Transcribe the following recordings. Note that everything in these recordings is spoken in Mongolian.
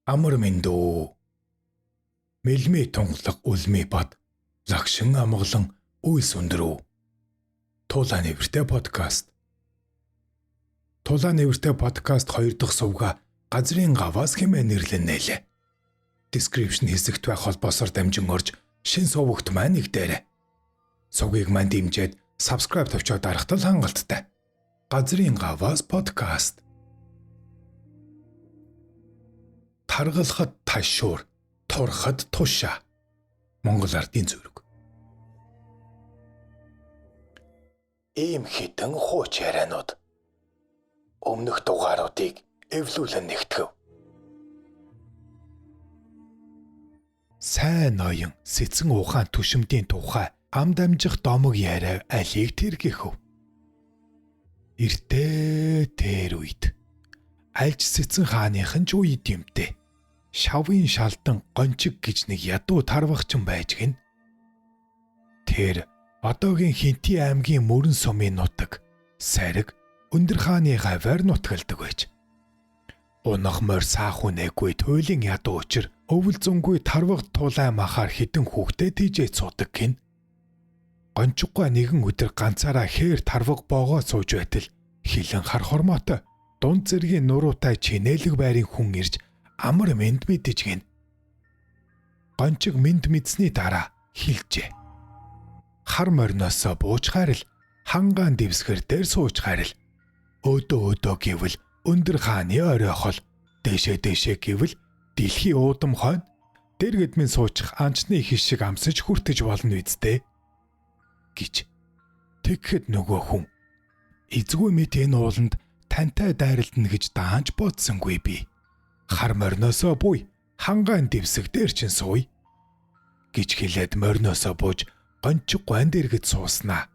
Амар мэндүү. Мэлми тунгалаг үлми бад лагшин амгалан үйс өндрөө. Тулаан нэвртэй подкаст. Тулаан нэвртэй подкаст 2 дахь сувга газрын гаваас хэмээн нэрлэнэлээ. Description хэсэгт байх холбоосоор дамжин орж шин сувгт маань нэгдээрэй. Сувгийг маань дэмжиж subscribe тавьчаад дарахтал хангалттай. Газрын гаваас подкаст. Таргалахад ташуур, турахад тушаа. Монгол ардын зүрэг. Ийм хитэн хууч ярианууд өмнөх дугааруудыг эвлүүлэн нэгтгэв. Сайн ноён сэцэн ухаан түшимдийн тухай ам дамжих домог яриа алийг тэргэхв. Эртээ тэр үед альж сэцэн хааныхан ч үед юмтэй. Шавын шалдан гончиг гэж нэг ядуу тарвагчин байж гин. Тэр одоогийн Хинти аймгийн мөрөн сумын нутаг Сариг өндөр хааны гаваар нутгалдаг байж. Унах морь саахүнээгүй туйлын ядуу учир өвөл зөнгүй тарваг тулай махаар хідэн хүүхдэд тийжээ цуудаг гин. Гончиггүй нэгэн өдөр ганцаараа хээр тарваг боогоо сууж байтал хилэн хар хормоотой дунд зэргийн нуруутай чинэлэг байрын хүн ирж амар мэд мэдэж гин. Гончиг мэд мэдсний дараа хилжээ. Хар морноосоо буучгаар л хангаан дэвсгэр дээр суучгаар л өөдөө гэвэл өндөр хааны оройхол дээшээ гэвэл дэлхий уудам хойно дэргэд минь суучих анчны их шиг амсаж хүртэж болно үсттэй гэж. Тэгэхэд нөгөө хүн эзгүй мэт энэ ууланд тантай дайралтна гэж даанч бодсонгүй би. Хар морноосоо буй хангаан дэвсэг дээр чин сууя гэж хэлээд морноосоо бууж гончиг гуан дэргэд сууснаа.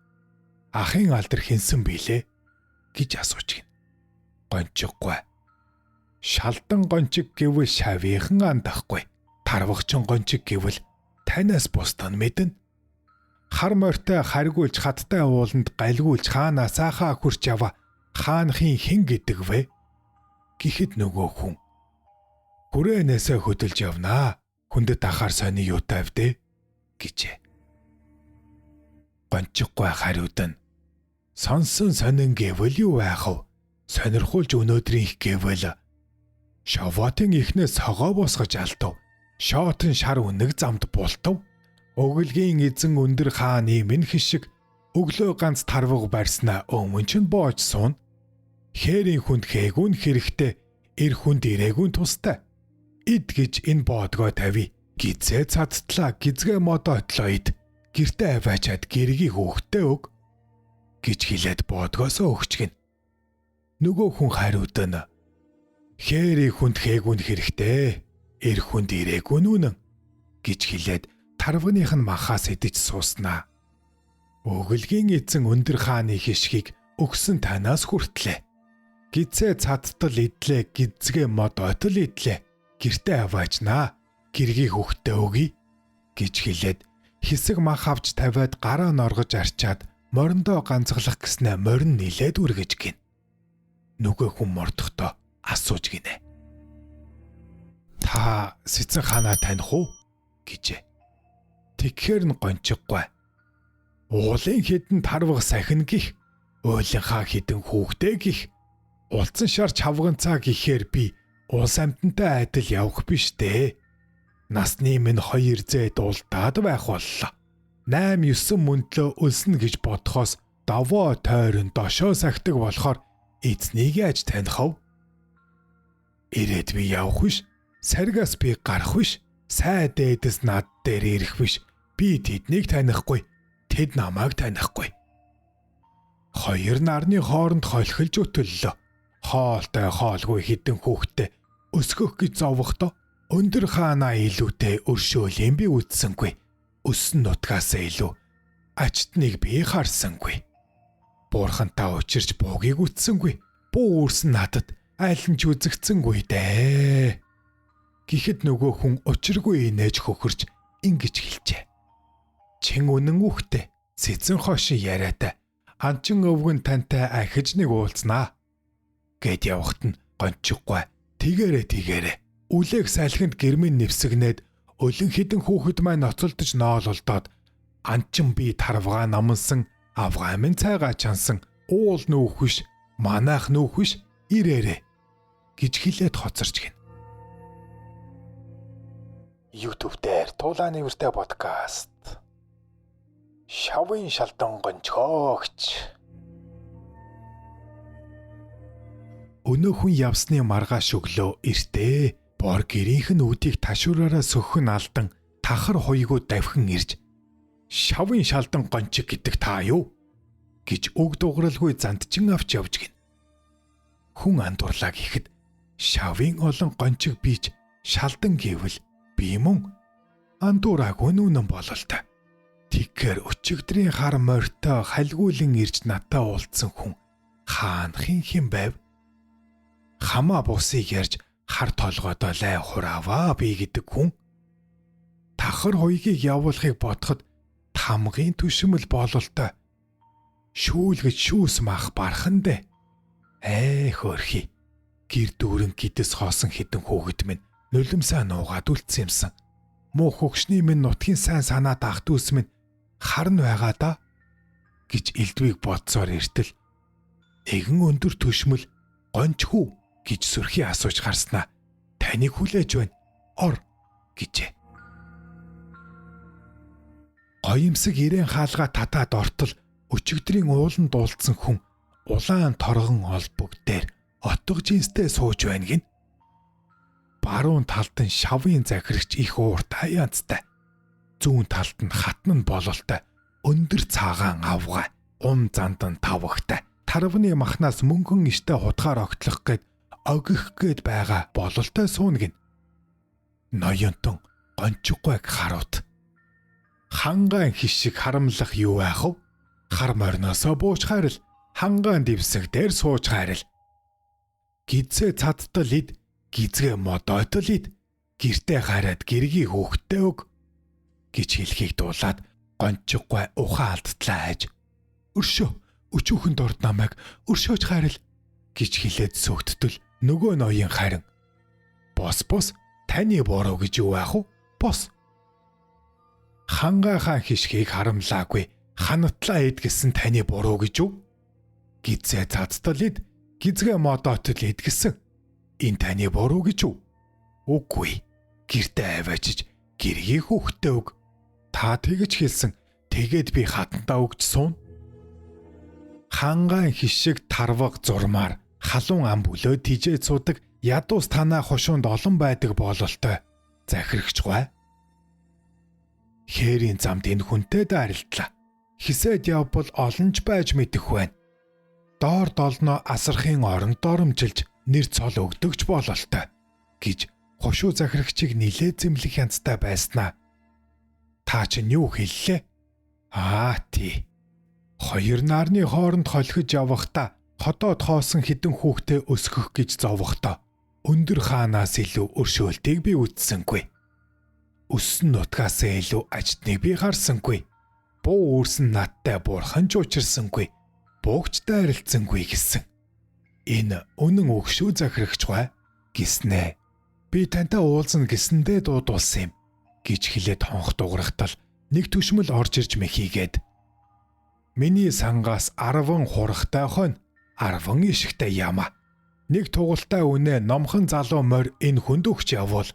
Ахын алдар хинсэн билээ гэж асууж гин. Гончиггүй. Шалдан гончиг гэвэл шавийнхан андахгүй. Тарвагчин гончиг гэвэл танаас бусдаа мэднэ. Хар морьтой харгуулж хаттай ууланд галгуулж хаанаа саахаа хурч ява хаанхын хэн гэдэг вэ? Гэхэд нөгөө хүн хүрээнээсээ хөдөлж явнаа. Хүндэт ахаар сони юу тавьдэ гэжээ. Гончиггүй хариуд нь сонсон сонин гэвэл юу байх вэ? Сонирхуулж өнөөдрийн их гэвэл шаватын ихнээс хогоо босгож алдав. Шоотын шар үнэг замд бултав. Өглөгийн эзэн өндөр хааны минь хишиг өглөө ганц тарваг барьснаа өмнө ч боож суун. Хээрийн хүнд хээгүүн хэрэгтэй, эр хүнд ирээгүй тустай. Эд гэж энэ боодгоо тавь. Гизээ цадтлаа гизгээ модоотлоо ид. Гэртээ аваачаад гэргийг хөөхтэй өг гэж хэлээд боодгоосоо өгч гин. Нөгөө хүн хариуд нь хээрийн хүнд хээгүүн хэрэгтэй, эр хүнд ирээгүй нүнэн гэж хэлээд тарвагных нь махаас идэж сууснаа. Өглөгийн эзэн өндөр хааны хишгийг өгсөн танаас хүртлээ. Гизээ цадтал идлээ, гизгээ мод отол идлээ. Гэртээ аваачнаа. Гэргийг хөөхтэй өгье гэж хэлээд хэсэг мах авч тавиад гараа норгож арчаад мориндоо ганцглах гэснээ морин нилээд үргэж гин. Нөгөө хүн мордохдоо асууж гинэ. Та сэцэн хаанаа таних уу гэжээ. Тэгэхэр нь гончиггүй. Уулын хідэн тарваг сахин гих, уйлынхаа хідэн хүүхдээ гих, улцсан шар чавганцаа гэхээр би улс амтантай адил явах биш дээ. Насны минь 2 зэд улдаад байх боллоо. 8-9 мөндлөө өлснө гэж бодхоос давоо тойрон дошоо сахдаг болохоор эзнийг яаж таних вэ? Ирээд би явах биш, саргаас би гарах биш, сай дээдэс над дээр ирэх биш. Би тэднийг танихгүй, тэд намайг танихгүй. Хоёр нарны хооронд холхилж өтөллөө. Хоолтой хоолгүй хідэн хүүхдэд өсгөх гэж зовохдоо өндөр хаанаа илүүтэй өршөөлийн би үтсэнгүй. Өссөн нутгаасаа илүү ачтныг би харсангүй. Буурхантаа учирч буугийг үтсэнгүй. Буу үрсэн надад айлн ч үзэгцэнгүй дээ. Гэхэд нөгөө хүн учиргүй инээж хөхөрч ингэж хэлжээ. Чин үнэн үхтэй, сэцэн хошин яриатай. Анчин өвгөн тантай ахиж нэг уулзнаа. Гэт явахт нь гончихгүй. Тэгээрээ. Үлээх салхинд гэрмэн нэвсгнээд өлөн хідэн хүүхэд маань ноцолдож ноололдоод анчин би тарвгаа намансан авгаамын цайгаа чансан уул нүүхвш манайх нүүхвш ирээрээ гэж хэлээд хоцорч гин. YouTube дээр Туулааны үртэй подкаст. Шавын шалдан гончгоогч. Өнөө хүн явсны маргааш өглөө эртээ бор гэрийнх нь үдийг ташуураараа сөхөн алдан тахар хуйгуу давхин ирж шавын шалдан гончиг гэдэг та юу гэж үг дууралгүй зандчин авч явж гин. Хүн андуурлаа гэхэд шавын олон гончиг бийж шалдан гэвэл би мөн андуураагүй нүнэн бололтой. Тэгэхээр өчигдрийн хар морьтой хальгуулан ирж надтай уулзсан хүн хаанхын хэн байв? Хамаа бусыг ярьж хар толгойдоо лай хурааваа би гэдэг хүн. Тахар хуйгийг явуулахыг бодоход тамгын түшмэл бололтой. Шүүлгэж шүүс мах бархан дээ. Хөөрхий. Гэр дүүрэн гидс хоосон хідэн хүүхэд минь нулимсаа нуугаад үлдсэн юмсан. Муу хөгшний минь нутгийн сайн санаа дагтүүс минь харн байгаа да гэж элдвийг бодсоор эртэл нэгэн өндөр төшмөл гончхүү гэж сүрхий асууж гарснаа таныг хүлээж байна. Ор гэжээ. Гоёмсог ирээн хаалга татаад ортол өчигдрийн уулан дуулцсан хүн улаан торгон олбог дээр отго жинстэй сууж байна гин. Баруун талд нь шавын захирагч их ууртай янзтай. Зүүн талд нь хатан бололтой өндөр цагаан авгаа зандан тавхтай. Тарвны махнаас мөнгөн иштэй хутгаар огтлох гээд огих гээд байгаа бололтой суун гин. Ноёнтон гончгойг харуут. Хангаан хишиг харамлах юу байх вэ? Хар морноосоо бууж хайрал хангаан дэвсэг дээр сууж хайрал. Гидсээ цадтал ид гизгээ модойтол ид гэртээ хараад гэргийн хөөхтэй өг гэж хэлхийг дуулаад гончгой ухаан алдтлаа хайж өршөө өчүүхэн дорд намайг өршөөж хайрал гэж хэлээд сөөгдтөл нөгөө ноён харин бос таны бороо гэж юу байх вэ? Бос. Хангаахаа хишгийг харамлаагүй ханатлаа ид гэсэн таны бороо гэж юу? Гизээ цадтал ид гизгээ модоотол ид гэсэн энэ таны бороо гэж юу? Үгүй. Гэртээ аваачиж гэргийн хүүхдээ өг. Та тэгж хэлсэн. Тэгээд би хатантаа өгч суун. Хангаан хишиг тарваг зурмаар халуун ам бүлөө тижээ цудаг ядуус танаа хошуунд олон байдаг бололтой захирагч гой. Хээрийн замд энэ хүнтэй даарилдлаа. Хисээд явбал олонч байж мэдэх байна. Доор долноо асархын оронд доромжилж нэр цол өгдөгч бололтой гэж хошуу захирагчийг нилээ зэмлэх янзтай байснаа. Та чинь юу хэллээ? Тий. Хоёр нарны хооронд холхиж явахдаа ходоод хоосон хідэн хүүхдээ өсгөх гэж зовохдоо өндөр хаанаас илүү өршөөлтийг би үзсэнгүй. Өссөн нутгаас илүү ажтныг би харсангүй. Буу үүрсэн надтай бурхан ч учирсангүй. Буугч дайралцсангүй гэсэн. Энэ үнэн өгшүү захирагч гой гэснэ. Би тантай уулзна гэсэндээ дуудуулсан юм гэж хэлээд хонх дуурахтал нэг төшмөл орж ирж мэхийгээд миний сангаас 10 хурахтай хонь 10 ишигтэй яма. Нэг тугалтай үнэ номхон залуу морь энэ хүнд өгч явуул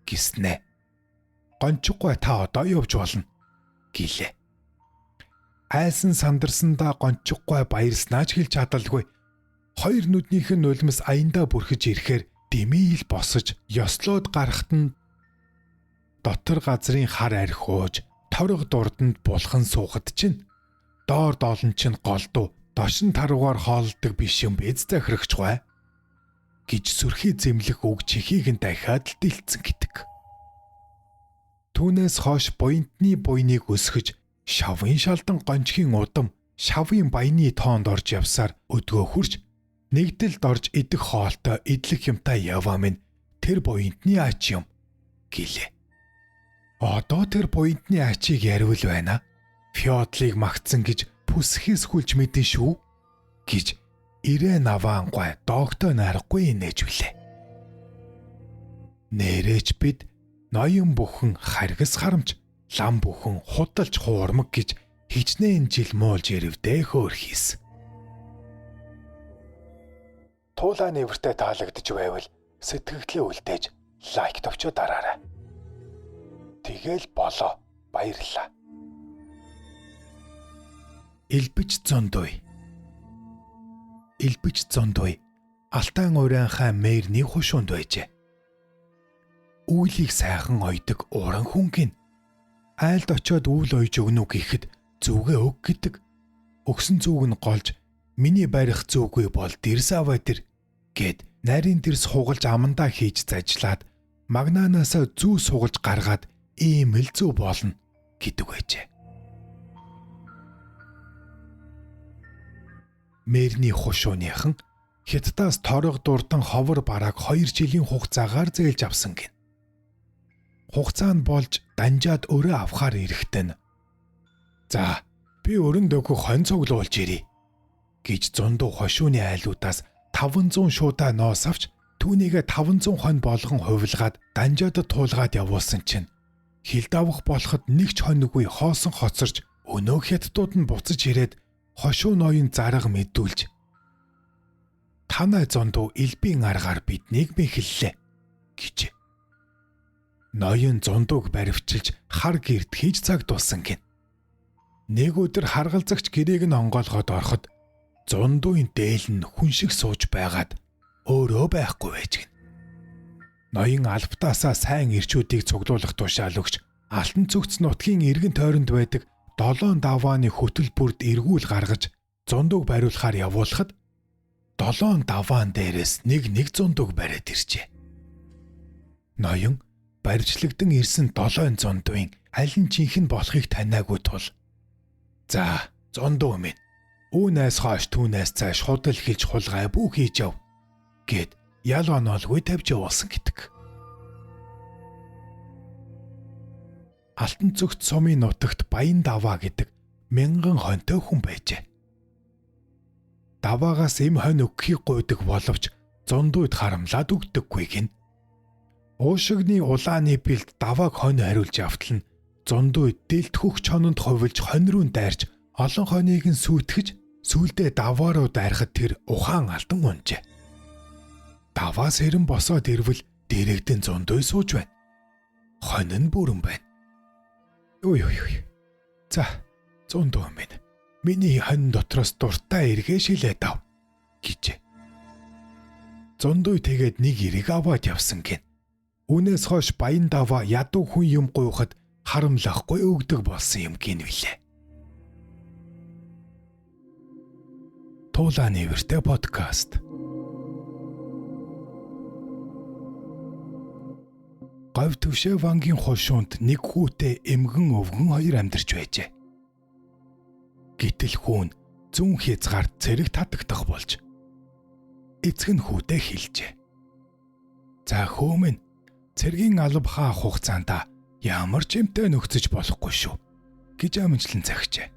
гэснэ. Гончгой та одоо явж болно гэлээ. Айсан сандарсандаа гончгой баярснаач хэлж чадалгүй. Хоёр нүднийх нь нулимс аяндаа бүрхэж ирэхээр дэмийл босож ёслоод гарахт нь дотор газрын хар архиуж торог дурданд булхан суухад чинь доор доолн чинь голдуу дошин таруугаар хоолдог биш юм биз захирагч гой гэж сүрхий зэмлэх үг чихийг нь дахиад л дэлцэн гэдэг. Түүнээс хойш буянтны буйныг өсгөж шавын шалдан гончхийн удам шавын баяны тоонд орж явсаар өдгөө хурж нэгдэлд орж идэх хоолтой идлэх юмтай яваа минь тэр буянтны ач юм гэлээ. Одоо тэр буянтны ачийг яривал байна. Феодлыг магтсан гэж бүсхээс хүлж мэдэн шүү гэж ирээ наваан гой доогтой нарахгүй нээжвлээ. Нэрэж бид ноён бүхэн харгас харамж, лам бүхэн худалж хуурмаг гэж хичнээн жил муулж ирэвдээ хөөрхийс. Туулаа нэвртэй таалагдж байвал сэтгэгдлээ үлдээж лайк товчоо дараарай. Тэгэл болоо. Баярлалаа. Илбэж зондой. Илбэж зондой алтан урайхаа мэрний хушуунд байжээ. Үйлийг сайхан ойдог уран хүнгийн айлд очиод үйл ойж өгнө гэхэд зүгээ өг гэдэг. Өгсөн зүг нь голж миний барих зүггүй бол дэрс аваа тэр гэд нарийн дэрс хугалж амандаа хийж зажлаад магнаанасаа зүү сугалж гаргаад ийм л зүү болно гэдэг байжээ. Мэрний хушууныхан Хятадаас торог дурдан ховор барааг 2 жилийн хугацаагаар зээлж авсан гин. Хугацаа нь болж данжаад өрөө авахар эрэхтэн. За, би өрөндөөгүй хон цуглуулж ирье гэж зундуу хошууны айлуудаас 500 шуудаа ноос авч түүнийгээ 500 хон болгон хувилгаад данжаадад туулгаад явуулсан чинь хил давах болоход нэг ч хоньгүй хоосон хоцорч өнөө хятадууд нь буцаж ирээд хошуу ноён зарга мэдүүлж танай зондуу элбийн аргаар биднийг мэхэллээ гэж. Ноён зондууг баривчилж хар гэрд хийж цагдуулсан гин. Нэг өдөр харгалзагч гэрээг нь онгоолгоод ороход зондууын дээл нь хүн шиг сууж байгаад өөрөө байхгүй байж гин. Ноён албатаасаа сайн ирчүүдийг цуглуулах тушаал өгч алтан цогц нутгийн эргэн тойронд байдаг 7 давааны хөтөлбөрд эргүүл гаргаж зундууг бариулахаар явуулахад 7 даваан дээрээс нэг зундууг бариад иржээ. Ноён барьжлагдан ирсэн 7 зундуугийн аль нь жинхэнэ болохыг танаагүй тул за зундуу минь үүнээс хойш түүнээс цааш худал хэлж хулгай бүх хийж яв гэд ял оноолгүй тавьж явуулсан гэдэг. Алтан цогт сумын нутагт Баян даваа гэдэг 1000 хонтой хүн байжээ. Даваагаас эм хонь өгөхийг гуйдаг боловч зундууд харамлаад өгдөггүй гин. Уушигны улааны бэлд давааг хонь хариулж автал нь зундууд дэлт хөх чононд хувилж хонь руу дайрч олон хоньыг нь сүйтгэж сүүлдээ даваа руу дайрахад тэр ухаан алтан унжээ. Даваа сэрэн босоод ирвэл дэрэгдэн зундуй сууж байна. Хонь нь бүрэн байна. Ой. За, зундуу минь. Миний хонь дотроос дуртай эргээ шилээд ав гэжээ. Зундуй тэгээд нэг эрэг аваад явсан гин. Үүнээс хойш Баян даваа ядуу хүн юм гуйхад харамлахгүй өгдөг болсон юм гин билээ. Туулаа нэвртэй подкаст. Говь төвшөө вангийн хошуунд нэг хүүтэй эмгэн өвгөн хоёр амьдарч байжээ. Гэтэл хүүн зүүн хязгаарт цэрэг татагдах болж эцэг нь хүүтэй хэлжээ. За хөө минь цэргийн алба хаах хугацаанд ямар ч юмтай нөхцөж болохгүй шүү гэж амжилан цагжээ.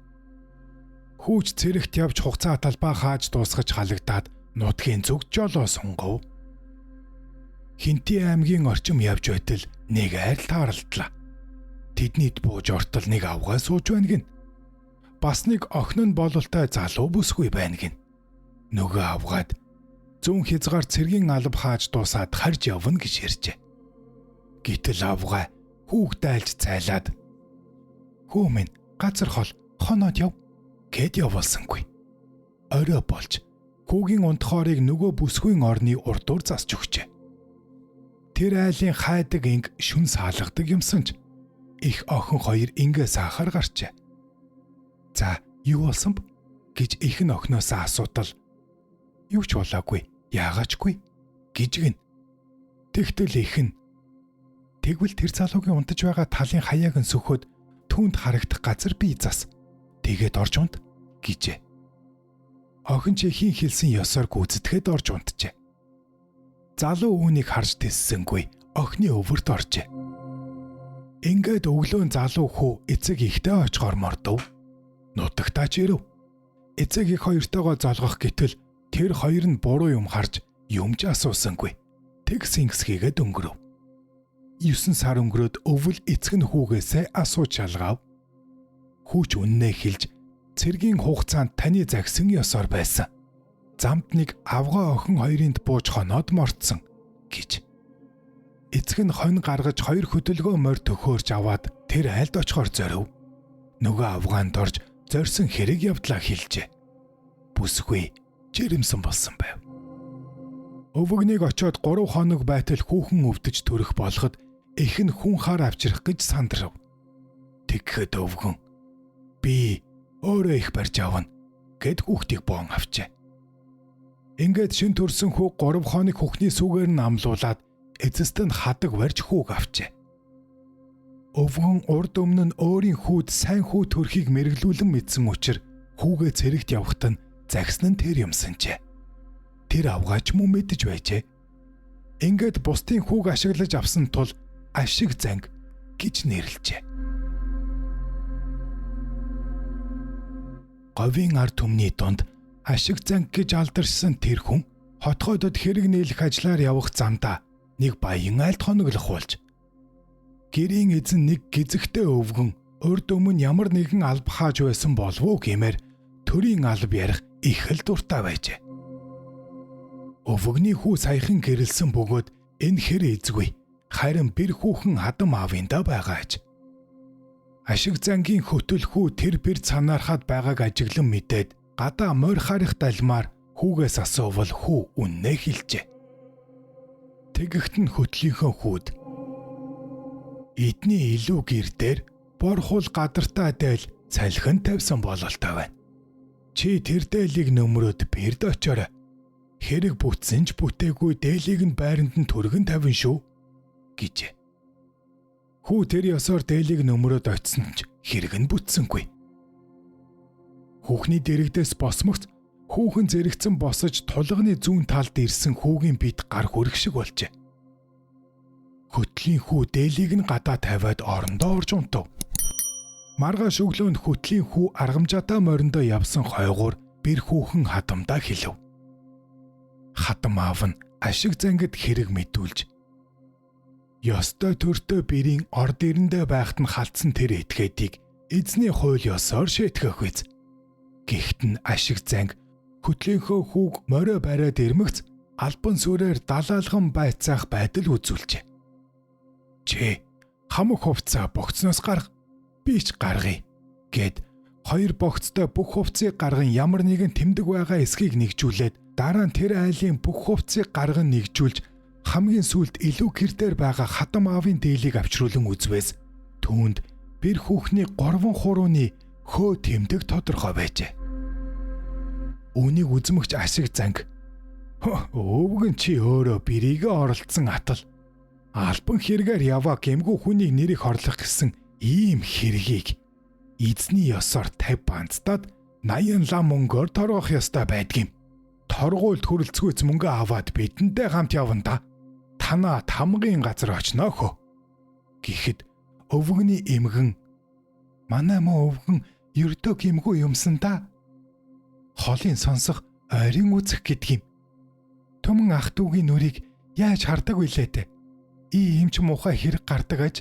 Хүүч цэрэгт явж хугацаа талбай хааж дуусгаж халагдаад нутгийн зүг жолоо сунгав. Хинти аймгийн орчим явж байтал нэг айрал тааралдлаа. Тэднийд бууж ортол нэг авгаа сууж байна гин. Бас нэг охин нь бололтой залуу бүсгүй байна гин. Нөгөө авгаад зүүн хязгаар цэргийн алба хааж дуусаад харж явна гэж ярьжээ. Гэтэл авгаа хүүгд айлж цайлаад хөө минь газар хол хоноод яв гэд явуулсангүй. Орой болж хүүгийн унтхоорыг нөгөө бүсгүйн орны урдуур засч өгчээ. Тэр айлын хайдаг инг шүн саалгадаг юмсанч их охин хоёр ингээ саахаар гарчээ. За юу болсон б гэж их нь охиноосоо асуудал юу ч болоогүй яагаачгүй гэж гин. Тэгтэл их нь тэгвэл тэр залуугийн унтаж байгаа талын хаяаг нь сөхөд түүнд харагдах газар бий зас тэгээд орж унт гэжээ. Охин ч ихийн хэлсэн ёсоор гүйцэтгэхэд орж унтжээ. Залуу үүнийг харж тэссэнгүй охины өвөрт оржээ. Ингээд өглөөн залуу хүү эцэг ихтэй очихоор мордов. Нутагтаач ирэв. Эцэг их хоёртойгоо золгох гэтэл тэр хоёр нь буруу юм харж юмж асуусангүй. Тэгс ингэсгээд өнгөрөв. 9 сар өнгөрөөд өвөл эцэг нь хүүгээсээ асууж шалгав. Хүүч үннээ хэлж цэргийн хугацаанд таны загсан ёсоор байсан. Замд нэг авгаа охин хоёрынд бууж хоноод мордсон гэж. Эцэг нь хонь гаргаж 2 хөдөлгөөн морь төхөөрч аваад тэр айлд очихоор зорив. Нөгөө авгаанд орж зорьсон хэрэг явдлаа хэлжээ. Бүсгүй жирэмсэн болсон байв. Өвгнийг очоод 3 хоног байтал хүүхэн өвдөж төрөх болоход их нь хүн хар авчрах гэж сандрав. Тэгэхэд өвгөн би өөрөө их барьж авна гэд хүүхдийг боон авчээ. Ингээд шин төрсөн хүү 3 хоног хүүхний сүгээр нь амлуулад эцэст нь хадаг барьж хүүг авчээ. Өвгөн урд өмнө нь өөрийн хүүд сайн хүү төрхийг мэрглүүлэн мэдсэн учраас хүүгээ цэрэгт явахт нь загсан нь тэр юмсанчээ. Тэр авгаач мөн мэдэж байжээ. Ингээд бусдын хүүг ашиглаж авсан тул ашиг занг гэж нэрлэжээ. Говийн ард түмний дунд ашиг занг гэж алдаршсан тэр хүн хотгойдод хэрэг нийлэх ажлаар явах замдаа нэг баян айлд хоноглох болж гэрийн эзэн нэг гизэгтэй өвгөн урд өмнө ямар нэгэн алба хааж байсан болов уу гэмээр төрийн алба ярих их л дуртай байжээ. Өвгөний хүү саяхан гэрэлсэн бөгөөд энэ хэр эзгүй харин бэр хүүхэн хадам аавында байгааж. Ашиг зангийн хөтөлхүү тэр бэр цанаархад байгааг ажиглан мэдээд гадаа морь харих далмаар хүүгээс асуувал хүү үннээ хэлжээ. Тэгэхт нь хөтлийнхөө хүүд эдний илүү гэр дээр борхол гадартаа дээл цалхин тавьсан бололтой байна. Чи тэр дээлийг нөмрөөд бэрд очоорой. Хэрэг бүтсэн ч бүтээгүй дээлийг нь байранд нь түргэн тавина шүү гэжээ. Хүү тэр ёсоор дээлийг нөмрөөд очсон ч хэрэг нь бүтсэнгүй. Хүүхний дэрэгдээс босмогц хүүхэн зэрэгцэн босож тулганы зүүн талд ирсэн хүүгийн бит гар хүрэх шиг болжээ. Хөтлийн хүү дээлийг нь гадаа тавиад орондоо орж унтав. Маргааш өглөөнд хөтлийн хүү аргамжаатай мориндоо явсан хойгуур бэр хүүхэн хадамдаа хэлв. Хадам аав нь ашиг зангид хэрэг мэдүүлж ёстой төртөө бэрийн орд ирэндээ байхад нь халтсан тэр этгээдийг эзний хууль ёсоор шийтгэх үз. Гэхдээ нь ашиг занг хөтлийнхөө хүүг морио бариад ирмэгц албан сүрээр далаалган байцаах байдал үзүүлжээ. Чи хамаг хувцаа богцноос гарга, би ч гаргая гэд 2 богцтой бүх хувцсыг гарган ямар нэгэн тэмдэг байгаа эсхийг нэгжүүлээд дараа нь тэр айлын бүх хувцсыг гарган нэгжүүлж хамгийн сүүлд илүү гэр дээр байгаа хадам аавын дээлийг авчруулан үзвээс түүнд бэр хүүхний 3 хурууны хөө тэмдэг тодорхой байжээ. Үүнийг үзмэгч ашиг занг өвгөн чи өөрөө бэрийгээ оролцсон атал албан хэрэгээр яваа гэмгүй хүнийг нэрийг хорлох гэсэн ийм хэргийг эзний ёсоор 50 банцдаад 80 лам мөнгөөр торгох ёстой байдгийм. Торгуульд хүрэлцгүйц мөнгө аваад бидэнтэй хамт явна да. Танаа тамгын газар очноо хөө. Гэхэд өвгөний эмгэн манай мөн өвгөн ердөө гимгүй юмсан да. Холын сонсох ойрын үзэх гэдгийм. Төмөн ах дүүгийн нүрийг яаж хардаг вүлээ дээ. Ийм ч муухай хэрэг гардаг аж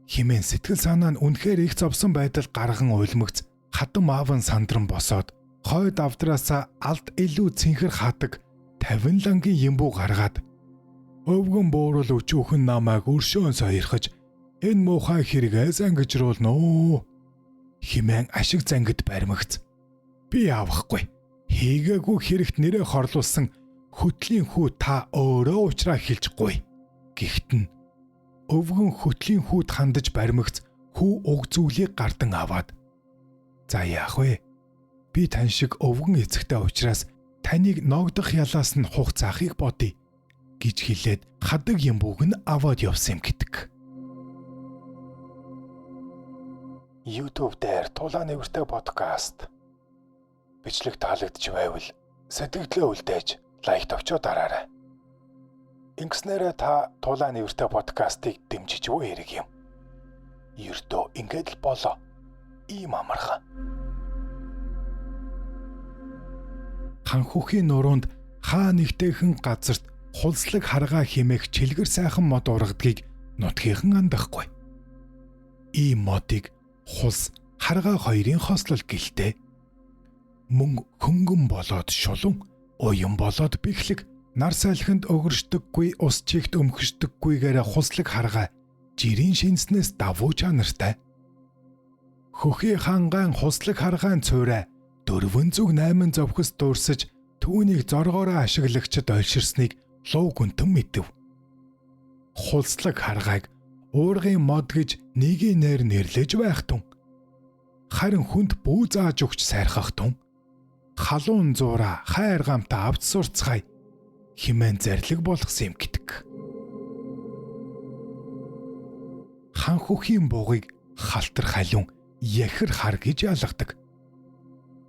химэн сэтгэл санаа нь үнэхээр их зовсон байдал гарган уйлмагц хадам аав нь сандран босоод хойд авдраасаа алд илүү цэнхэр хадаг 50 лангийн юмбуу гаргаад өвгөн буурал өчүүхэн намайг өршөөн сойрхож энэ муухай хэрэгээ зангижруулна уу химэн ашиг зангид баримагц. Би авахгүй. Хийгээгүй хэрэгт нэрээ хорлуулсан хөтлийн хүү та өөрөө уучраа хэлчихгүй. Гэхдээ өвгөн хөтлийн хүүд хандаж баримагц хүү уг зүйлийг гардан аваад за яах вэ? Би тань шиг өвгөн эцэгтэй учраас таныг ногдох ялаас нь хугацаахыг бодъё гэж хэлээд хадаг юмбууг нь аваад явсан юм гэдэг. YouTube дээр Тулаа нэвртэй подкаст бичлэг таалагдж байвал сэтгэлдээ үлдээж лайк товчоо дараарай. Ингэснээрээ та Тулаа нэвртэй подкастыг дэмжиж буй хэрэг юм. Ердөө ингээд л болоо. Ийм амархан. Ханхүүхийн нуруунд хаа нэгтэйхэн газарт хулслаг харгаа хэмээх чилгэр сайхан мод ургадгийг нутгийнхан андахгүй. Ийм модыг хулс харгаа хоёрын хослол гэлтэй. Мөн хөнгөн болоод шулуун, уян болоод бэхлэг, нар салхинд өгөршдөггүй, ус чигт өмхөждөггүйгээр хуслаг харгаа жирийн шинснээс давуу чанартай. Хөхий хангаан хуслаг харгаан цуурай 408 зовхос дуурсаж түүнийг зоргоороо ашиглагчид ойширсныг луу гүнтэн мэдв. Хулслаг харгааг уургын мод гэж нэгийн нэр нэрлэж байх тун. Харин хүнд бүү зааж өгч сайрхах тун. Халуун зуура хайр гамта авч сурцгай химэн зарлиг болгосон юм гэдэг. Хан хөхийн буугыг халтар халуун яхир хар гэж ялгадаг.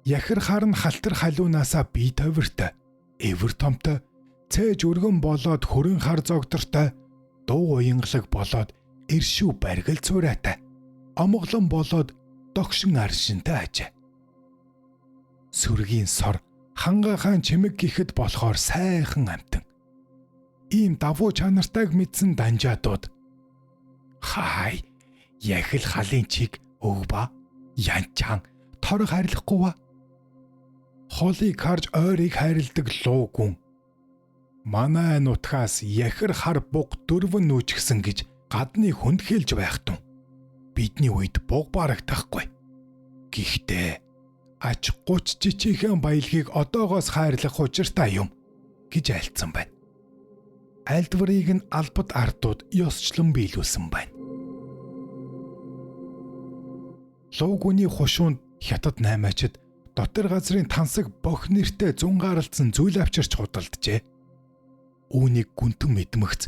Яхир хар нь халтар халуунаасаа бие товиртой, эвэр томтой, цээж өргөн болоод хөрөн хар зогдортой, дуу уянгалаг болоод эршүү баргил цурайтай, омглон болоод догшин аршинтай ажээ. Сүргийн сор ханга хаан чимэг гэхэд болохоор сайхан амтан. Ийм давуу чанартайг мэдсэн данжаадууд хай яхил халын чиг өгба янчаан торог харилахгүй ба. Холыг харж ойрыг хайрладаг луу гүн. Манай нутгаас яхир хар буг дөрвөн нүүчгсэн гэж гадны хүнд хэлж байх тун. Бидний үед буг барагдахгүй. Гэхдээ ач 30 жижигхэн баялагийг одоогоос хайрлах учиртай юм гэж айлцсан байна. Айлдварыг нь албад ардууд ёсчлон биелүүлсэн байна. Луугүний хушуунд хятад наймаачид дотор газрын тансаг бох нэртэй зун гаралцсан зүйл авчирч худалджээ. Үүнийг гүнтэн мэдмэгц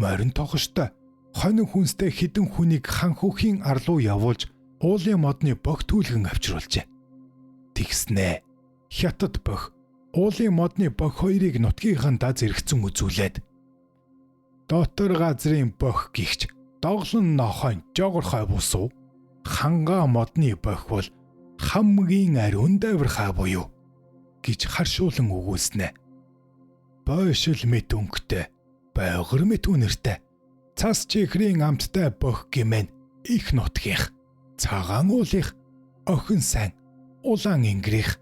морин тогштой хонин хүнстэй хідэн хүнийг хан хөхийн арлуу явуулж уулын модны бох түлгэн авчруулжээ. Тэгснэ хятад бох уулын модны бох хоёрыг нутгийнхандаа зэрэгцэн үзүүлээд дотор газрын бох гихч доглон нохойн жогорхой бусуу хангаа модны бох бол хамгийн ариун давирхай буюу гэж харшуулан өгүүлснэ. Бойшил мэт өнгөтэй, бойгор мэт үнэртэй, цас чихрийн амттай бох гимэн их нутгийнх, цагаан уулынх, охин сайн, улаан ингрийнх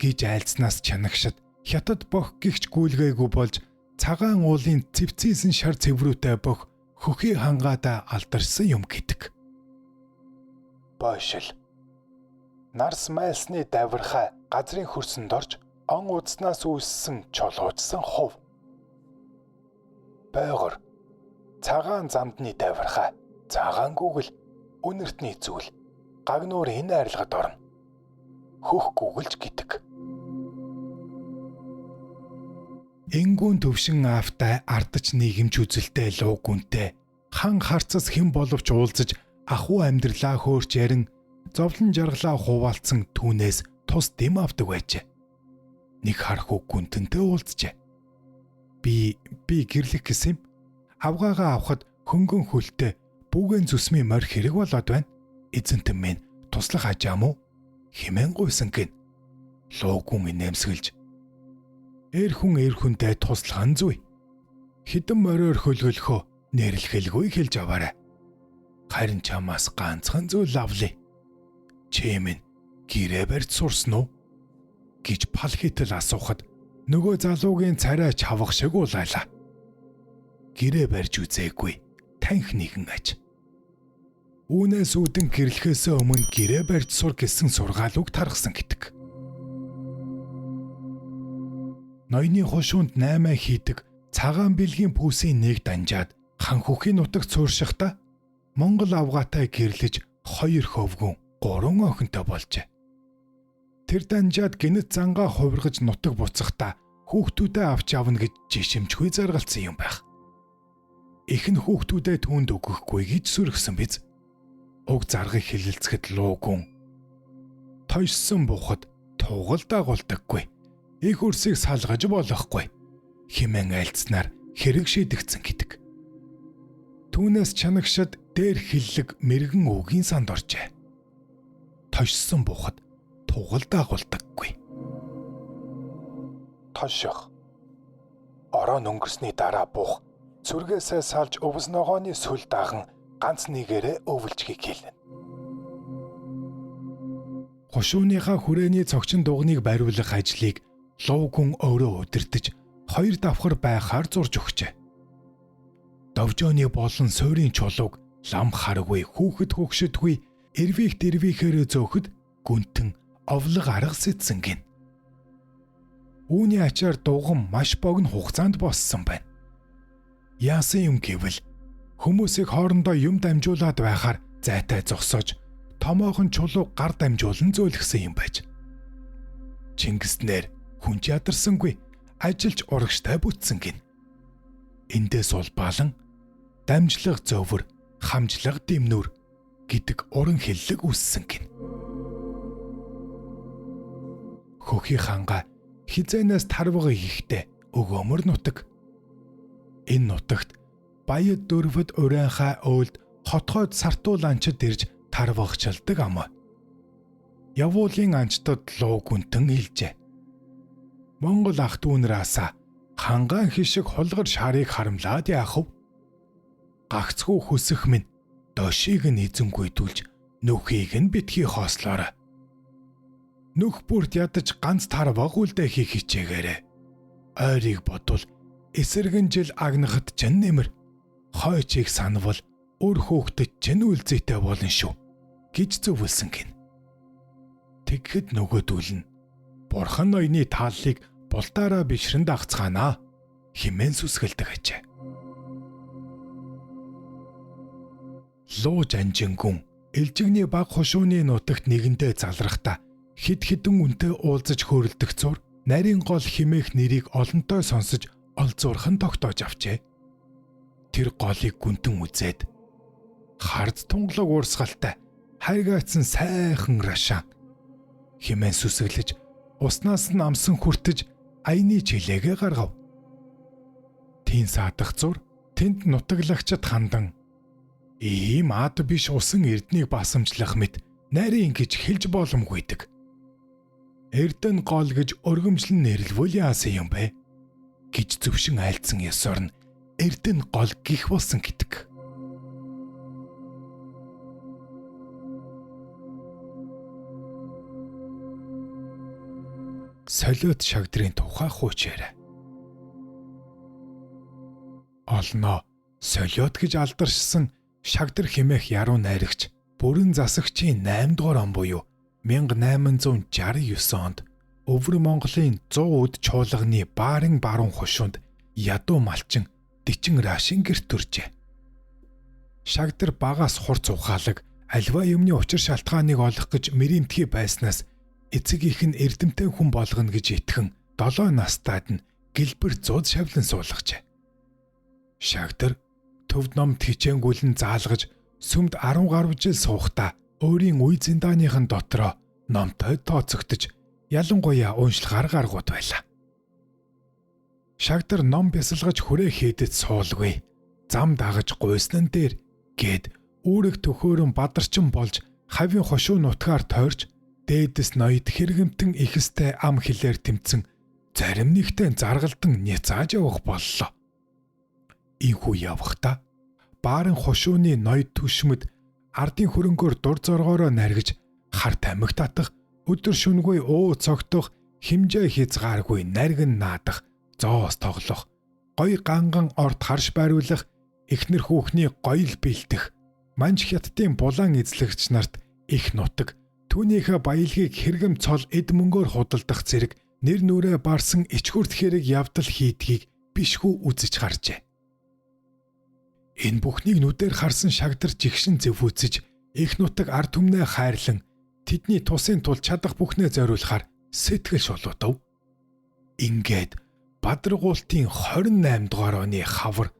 гэж айлцнаас чанагшид хятад бох гихч гүйлгээгүй болж цагаан уулын цэвцээсэн шар цэврүүтэй бох хөхий хангаадаа алдарсан юм гэдэг. Бойшил нарс майлсны давирхай газрын хөрсөнд орж он удснаас үүссэн чулуужсан хув. Бойгор цагаан замдны давирхай, цагаан гүгэл, үнэртний зүйл, гагнуур энэ арилгад орно. Хөх гүгэлж гэдэг. Энгүүн төвшин аавтай ардч нийгэмч үзэлтэй луу гүнтэй хан харцас хэн боловч уулзаж ахуй амьдралаа хөөрч ярин зовлон жаргалаа хуваалцсан түүнээс тус дэм авдаг байжээ. Нэг хархуу гүнтэнтэй уулзжээ. Би гэрлэх гэсэн юм. Авгаагаа авахд хөнгөн хөлтэй бүгэн зүсмийн морь хэрэг болоод байна. Эзэнтэн минь туслах ажаам уу? Химэн гуйсан гин. Луугүн инээмсгэлж. Эр хүндээ туслах нь зүй. Хідэн мориор хөлгөлхөө нэрлэхэлгүй хэлж аваарай. Харин чамаас ганцхан зүйл авлаа. Чи минь гэрээ барьж сурсан уу? Гэж пал хитэл асуухад нөгөө залуугийн царай чавах шиг уулайлаа. Гэрээ барьж үзээгүй танх нэгэн аж. Үүнээс үүдэн гэрлэхээс өмнө гэрээ барьж сур гэсэн сургаалыг тархсан гэдэг. Ноёны хушуунд 8 хийдэг цагаан бэлгийн пүүсийн нэг данжаад хан хөхийн нутагт сууршихдаа Монгол авгаатай гэрлэж 2 хөвгүн 3 охинтой болжээ. Тэр данжаад гинэт зангаа хувиргаж нутаг буцахдаа хүүхдүүдээ авч явна гэж жишимчгүй заргалцсан юм байх. Ихэнх хүүхдүүдээ түүнд өгөхгүй гэж сүргсэн биз. Уг заргыг хилэлцэхэд луугүн тойшсон буухад тугал дагуулдаггүй. Их үрсийг салгаж болохгүй. Химэн айлцнаар хэрэг шийдэгдсэн гэдэг. Түүнээс чанагшид дээр хиллэг мэрэгэн үгийн санд оржээ. Тойшсон буухад тугал дагуулдаггүй. Тоших. Орон өнгөрсний дараа буух Сүргээсээ салж өвс ногооны сүл даган ганц нэгээрээ өвлжгийг хэлнэ. Хошууныхаа хүрээний цогчин дуганыг бариулах ажлыг Луугүн өөрөө удирдах 2 давхар байхаар зурж өгчээ. Довжооны болон суурийн чулууг лам харгүй, хүүхэд хөгшөдгүй, эрвийхээрээ зөөхөд гүнтэн овлог арга сэтсэн гин. Үүний ачаар дуган маш богино хугацаанд боссон байна. Яасан юм гэвэл хүмүүсийг хоорондоо юм дамжуулаад байхаар зайтай зогсоож томоохон чулуу гар дамжуулан зөөлгсөн юм байж. Чингиснэр хүн ядарсангүй ажилч урагштай бүтсэн гин. Эндээс улбаалан дамжлага зовөр, хамжлага дэмнүр гэдэг уран хэллэг үүссэн гин. Хөхий ханга хизээнээс тарвага хийхдээ өгөөмөр нутаг. Энэ нутагт баяд дөрвөд урайхаа өөлд хотгойд сартуул анчид ирж тарвагчилдаг ам. Явуулын анчтад Луугүнтэн хэлжээ. Монгол ах дүүнраасаа хангаан хишиг хулгар шарыг харамлаад яах вэ? Гагцхүү хүсэх минь дошийг нь эзэнгүйдүүлж нөхийг нь битгий хоослоорой. Нөх бүрт ядаж ганц тарваг үлдээ хийх хичээгээрэй. Ойрыг бодвол эсэргэн жил агнахад чинь нэмэр. Хойчийг санавал өр хөөхдөд чинь үлзийтэй болно шүү гэж зөвлөсөн гин. Тэгэхэд нөгөөдүүл нь Бурхан ноёны тааллыг бултаараа бишрэнд агцгаанаа хэмээн сүсгэлдэг ажээ. Луу жанжингүн элжигний баг хошууны нутагт нэгэндээ залрахдаа хид хідэн үнтэй уулзаж хөөрөлдөх зур нарийн гол химээх нэрийг олонтой сонсож олзуурхан тогтоож авчээ. Тэр голыг гүнтэн үзээд хард тунгалаг уурсгалтай хайгаатсан сайхан рашаан химэн сүсгэлж уснаас нь амсан хүртэж аяны жилээгээ гаргав. Тин саадах зур тэнд нутаглагчид хандан ийм ад биш усан эрднийг басамжлах мэт нарийн гэж хэлж боломгүйдэг. Эрдэн гол гэж өргөмжлөн нэрлвэл яасан юм бэ гэж зөвшин айлдсан ёсоор нь эрдэн гол гих болсон гэдэг. Солиот шагдрын тухай хуучаарай. Олноо солиот гэж алдаршсан шагдар химээх яруу найрагч бүрэн засагчийн 8 дугаар он буюу 1869 онд Өвөр Монголын 100 өд чуулганы баарын баруун хошуунд ядуу малчин Дэчин Рашин гэрт төржээ. Шагдар багаас хурц ухаалаг альва юмны учир шалтгааныг олох гэж мэрэмтгий байснаас эцэг их нь эрдэмтэй хүн болгоно гэж итгэн 7 настайд нь гэлбэр зууд шавлан суулгажээ. Шагдар төвд номд хичээнгүйлэн заалгаж сүмд 10 гаруй жил суухдаа өөрийн үе зиндааныхан дотроо номтой тооцогдож ялангуяа уншлахаар гаргууд байлаа. Шагдар ном бясалгаж хүрээ хийдэд суулгүй зам дагаж гуйснан дээр гээд үүрэг төхөөрөн бадарчин болж хавийн хошуу нутгаар тойрч дээдэс ноёд хэрэгэмтэн ихэстэй ам хилээр тэмцэн зарим нэгтээ заргалдан няцааж явах боллоо. Ийхүү явахдаа баарын хошууны ноёд түшмэд ардын хөрөнгөөр дур зоргоороо наргиж хар тамхи татах өдөр шөнөгүй уу цогтох химжээ хязгааргүй наргин наадах зоос тоглох гой ганган орд харш байруулах эхнэр хүүхний гоёл бэлдэх манж хятадын булаан эзлэгч нарт их нутаг түүнийхээ баялагийг хэрэгэм цол эд мөнгөөр худалдах зэрэг нэр нүрээ барсан ичгүрт хэрэг явдал хийдгийг бишгүй үзэж харжээ. Энэ бүхнийг нүдээр харсан шагдар жигшин зэвүүцэж их нутаг ард түмнээ хайрлан тэдний тусын тул чадах бүхнээ зориулахаар сэтгэл шулуудав. Ингээд Бадрагуултын 28 дугаар оны хавар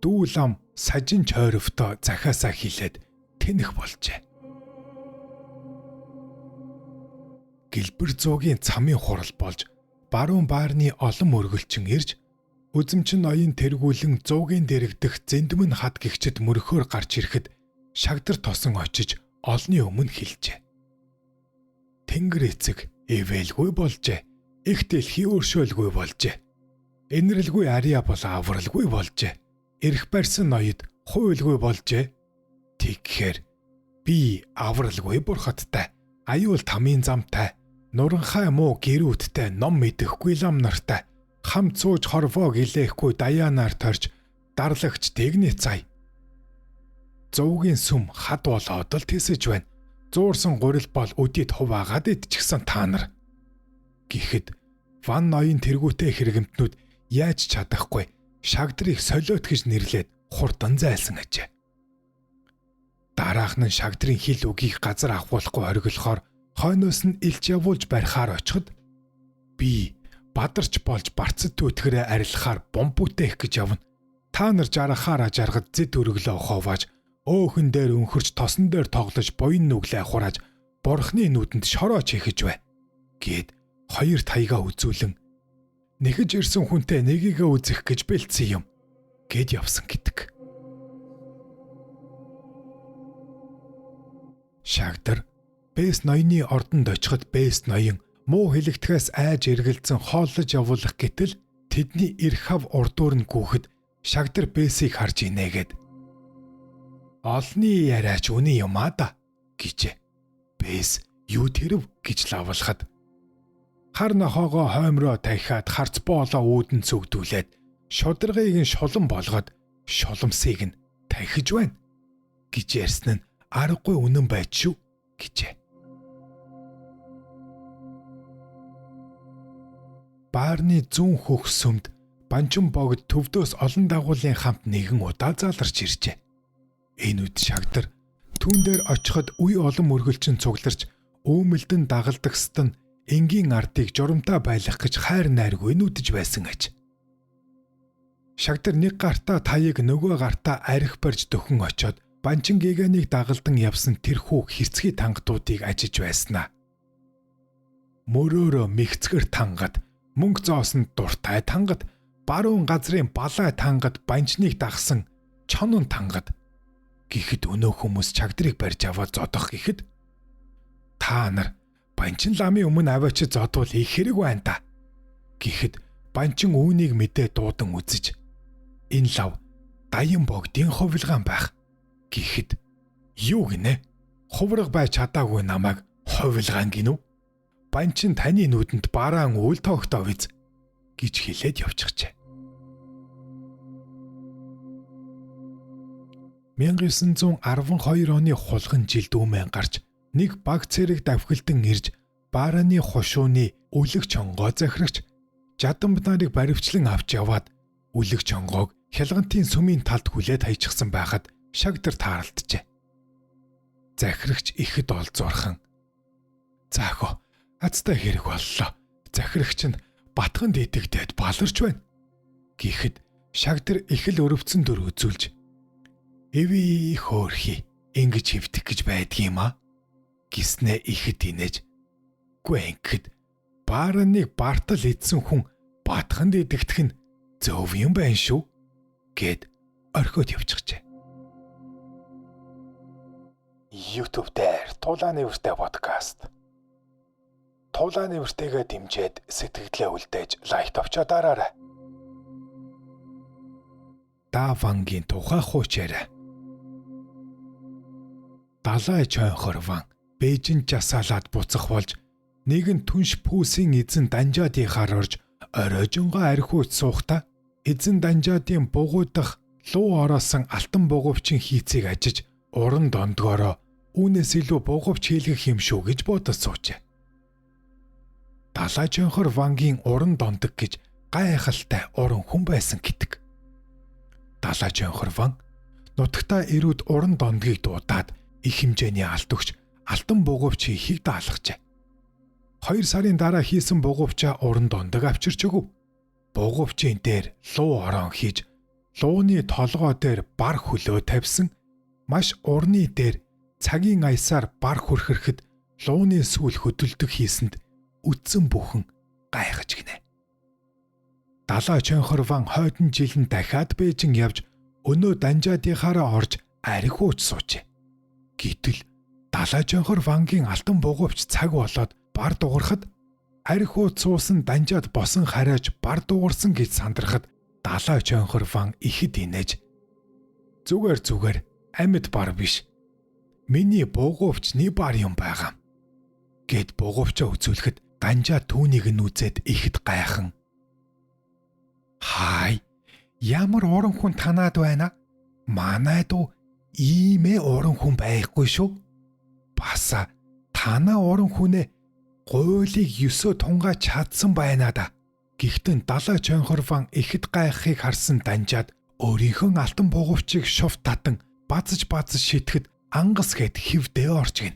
дүү лам сажин чойровтой захаасаа хилээд тэнэх болжээ. Гэлбэр зуугийн цамын хурал болж баруун баарны олон мөргөлчин ирж үзэмчин ноён тэргүүлэн зуугийн дэрэгдэх зэндмэн хад гихчэд мөрөхөөр гарч ирэхэд шагдар тосон очиж олны өмнө хэлжээ. Тэнгэр эцэг ивэлгүй болжээ. Их дэлхий өршөөлгүй болжээ. Энэрлгүй арья бол авралгүй болжээ. эрх барьсан ноёд хуйлгүй болжээ. Тэгэхээр би авралгүй бурхадтай, аюул тамийн замтай, нуранхай муу гэрүүдтэй ном мэдэхгүй лам нартай, хамт сууж хорвоо гэлээхгүй даяанаар торж дарлагч дэгний цай. Зовгийн сүм хад болоод л тэсэж байна. Зуурсан гурил бол өдид хуваагаад идчихсэн та нар. Гэхэд Ван ноён тэргүүтэй хэрэгэмтнүүд яаж чадахгүй шагдрыг солиот гэж нэрлээд хурдан зайлсан ажээ. Дараах нь шагдрын хил үгийг газар ахуулахгүй оргилохоор хойноос нь илж явуулж барихаар очиход би бадарч болж барцад түтгэрээ арилахаар бомбүтээх гэж явна. Та нар жарахаараа жаргад зэд өргөлөө ховоож өөхөн дээр өнхөрч тосон дээр тоглож буян нүглээ хурааж борхны нүдэнд шорооч хийхэж бай гэд хоёр таяга үзүүлэн нэхэж ирсэн хүнтэй нэгийгээ үзэх гэж бэлдсэн юм гэд явсан гэдэг. Шагдар Бэс ноёны ордонд очиход Бэс ноён муу хэлэгдэхээс айж эргэлзэн хооллож явуулах гэтэл тэдний эрх хав урдуур нь гүхэд Шагдар Бэсийг харж инээгээд олны яриач үний юм аа да гэжээ. Бэс юу тэрв гэж лавлахад хар нохоогоо хоймроо тахиад харц боолоо үүдэн цөгдүүлээд шударгыг нь шулан болгоод шуламсыг нь тахиж байна гэж ярьсан нь аргагүй үнэн байд шүү гэжээ. Баарны зүүн хөх сүмд Банчин богд төвдөөс олон дагуулын хамт нэгэн удаа заларч иржээ. Энэ үед Шагдар түүн дээр очиход үе олон мөргөлчин цугларч өөмөлдөн дагалдагсад нь энгийн ардыг журамтаа байлгах гэж хайр найргүй нүдэж байсан аж. Шагдар нэг гартаа таяг нөгөө гартаа арх барьж дөхөн очоод Банчин гиганыг дагалдан явсан тэрхүү хэрцгий тангадуудыг ажиж байснаа. Мөрөөрөө мэгцгэр тангад, мөнгө зоосонд дуртай тангад, баруун газрын балай тангад Банчныг дагсан чонон тангад гэхэд өнөө хүмүүс Шагдрыг барьж аваад зодох гэхэд та нар Банчин ламын өмнө аваачид зодвол их хэрэг байна та гэхэд Банчин үүнийг мэдээ дуудан үзэж энэ лав даян богдын хувилгаан байх гэхэд юу гинэ хувраг байж чадаагүй намайг хувилгаан гинү Банчин таны нүдэнд бараан үл тогтоо биз гэж хэлээд явчихжээ. 1912 оны хулган жилд өмнө гарч нэг баг цэрэг давхилдан ирж Баараны хушууны үлэг чонгоо захирагч жадамб нарыг баривчлан авч яваад үлэг чонгоог хялгантын сүмийн талд хүлээд хайчихсан байхад Шагдар тааралджээ. Захирагч ихэд олзуурхан "Заахо, азтай хэрэг боллоо. Захирагч нь батганд идэгдээд баларч байна." Гэхэд Шагдар их л өрөвцөн дүр үзүүлж "Эви хөөрхи, ингэж хөвтөх гэж байдгийм аа" гиснэ ихэд инээж "Гүй ингэхэд Баараныг бартал идсэн хүн батганд идэгдэх нь зөв юм байна шүү" гэд орхиод явчихжээ. YouTube дээр Тулаан нэвртэй подкаст. Тулаан нэвртэйгээ дэмжиж сэтгэлдээ үлдээж лайк тавьчаа дараарай. Давангийн тухай хуучаарай. Далай чойнхор Ван Бээжин жасаалаад буцах болж нэгэн түнш пүүсийн эзэн Данжаадийнхаар орж оройжонгоо архиуц суухта эзэн Данжаадын бугуйдах луу ороосон алтан бугуйчин хийцийг ажиж уран дондгоороо үүнээс илүү бугуйч хийлгэх юм шүү гэж бодож суужээ. Далай чойнхор Вангийн уран дондог гэж гайхалтай уран хүн байсан гэдэг. Далай чойнхор Ван нутагтаа ирүүд уран дондгийг дуудаад их хэмжээний алт өгч алтан бугуйч хийхийг даалгажээ. 2 сарын дараа хийсэн бугуйчаа уран дондог авчирч өгөв. Бугуйчийн дээр луу ороон хийж лууны толгой дээр бар хөлөө тавьсан маш урны дээр цагийн аясаар бар хүрхэрэхэд лууны сүүл хөдөлдөг хийсэнд үдсэн бүхэн гайхаж гинэ. Далай чойнхор Ван хойдон жилэн дахиад Бээжин явж өнөө Данжаадынхаараа орж архиуч суужээ. Гэтэл Далай чойнхор Вангийн алтан бугуйч цаг болоод бар дуурахад архиуч суусан Данжаад босон харааж бар дуурсан гэж сандрахад Далай чойнхор Ван ихэд инээж Зүгээр амьд бар биш. Миний буугуувчны бар юм байгаа. Гэт буугуувчаа үзүүлэхэд Данжаа түүнийг нь үзээд ихэд гайхан. Хай, ямар уран хүн танаад байна? Манайд иймээ уран хүн байхгүй шүү. Бас танаа уран хүнээ гуйлыг 9 тунгаа чадсан байна да. Гэхдээ далай чонхорван ихэд гайхахыг харсан Данжаад өөрийнхөө алтан буугуувчийг шувт татан базж шитгэд ангас гэд хөвдөө орж гин.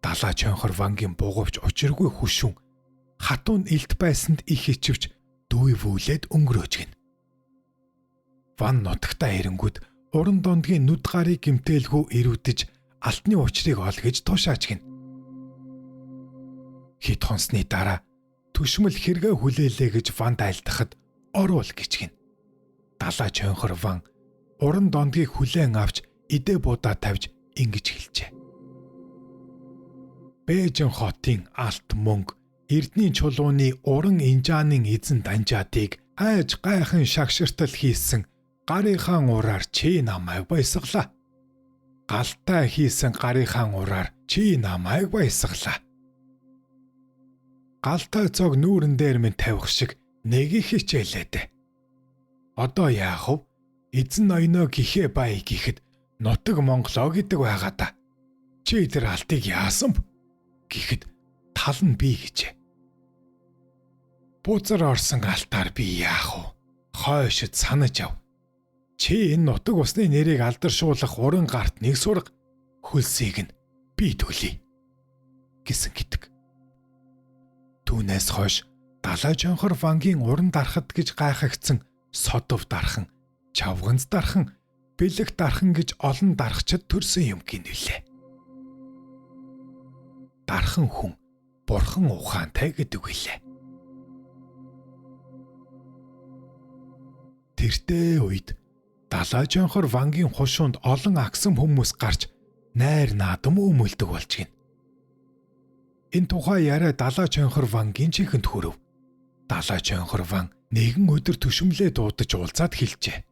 Далай чонхорвангийн буугуувч учиргүй хүшүүн хатуун илт байсанд их ичвч дүй вүүлээд өнгөрөөж гин. Ван нутагтаа ирэнгүүд уран дондгийн нүд гарыг гимтээлгүй ирүүдэж алтны учрыг ол гэж тушааж гин. Хит хонсны дараа түшмэл хэрэгэ хүлээлээ гэж Ванд айлдахад оруул гэж гин. Далай чонхорван уран дондгийг хүлээн авч идэ будаа тавьж ингэж хэлжээ. Бээжин хотын алт мөнгө Эрдний чулууны уран инжаанын эзэн Данжаатыг айж гайхан шагширтал хийсэн гарынхаа ураар чи намайг баясгалаа. Галтай хийсэн гарынхаа ураар чи намайг баясгалаа. Галтай цог нүүрэн дээр минь тавих шиг нэг их хичээлээд. Одоо яах вэ? Эзэн ноёноо гихээ бай гэхэд нутаг Монголоо гэдэг байгаа да. Чи тэр алтыг яасан б? Гэхэд тал нь би гэжээ. Бузар орсон алтаар би яах вэ? Хойшид санаж ав. Чи энэ нутаг усны нэрийг алдаршуулах уран гарт нэг сурга, хөлсийг нь би төлье гэсэн гэдэг. Түүнээс хойш далай жонхор Вангийн уран дарахад гэж гайхагдсан содов дархан, чавганц дархан, бэлэг дархан гэж олон дархчид төрсөн юм гинэлээ. Дархан хүн бурхан ухаантай гэдэг үлээ. Тэртээ үед далай жонхор Вангийн хушуунд олон агсам хүмүүс гарч найр наадам өмөлдөг болж гин. Энэ тухай яриа далай жонхор Вангийн чихэнд хүрв. Далай жонхор Ван нэгэн өдөр төшмлээ дуудаж уулзаад хэлжээ.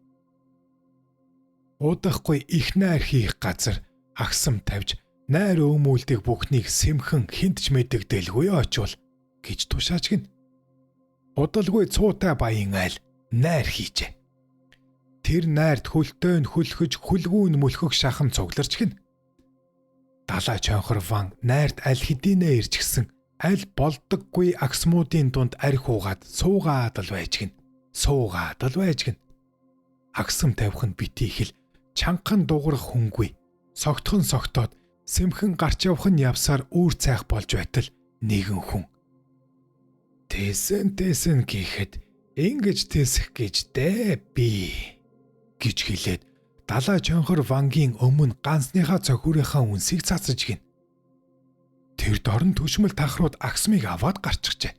Удахгүй их найр хийх газар агсам тавьж найр өмүүлдэг бүхнийг сэмхэн хинтж мэддэгдэлгүй очвол гэж тушааж гин. Удалгүй цуутай баян айл найр хийжээ. Тэр найрд хөлтөө нь хөлхөж хүлгүүн мөлхөх шахам цугларч гин. Далай чонхор Ван найрд аль хэдийнэ ирчихсэн аль болдоггүй агсмуудын дунд арх уугаад суугаад л байж гин. Агсам тавих нь бити хэл чангахан дуурах хүнгүй. Согтхон согтоод сэмхэн гарч явах нь явсаар үүр цайх болж байтал нэгэн хүн. Тэсэн гэхэд ингэж тэсэх гэж дээ би гэж хэлээд далай чонхор Вангийн өмнө ганцныхаа цохиурынхаа үнсийг цацаж гин. Тэр дорн төшмөл тахрууд агсмыг аваад гарчихжээ.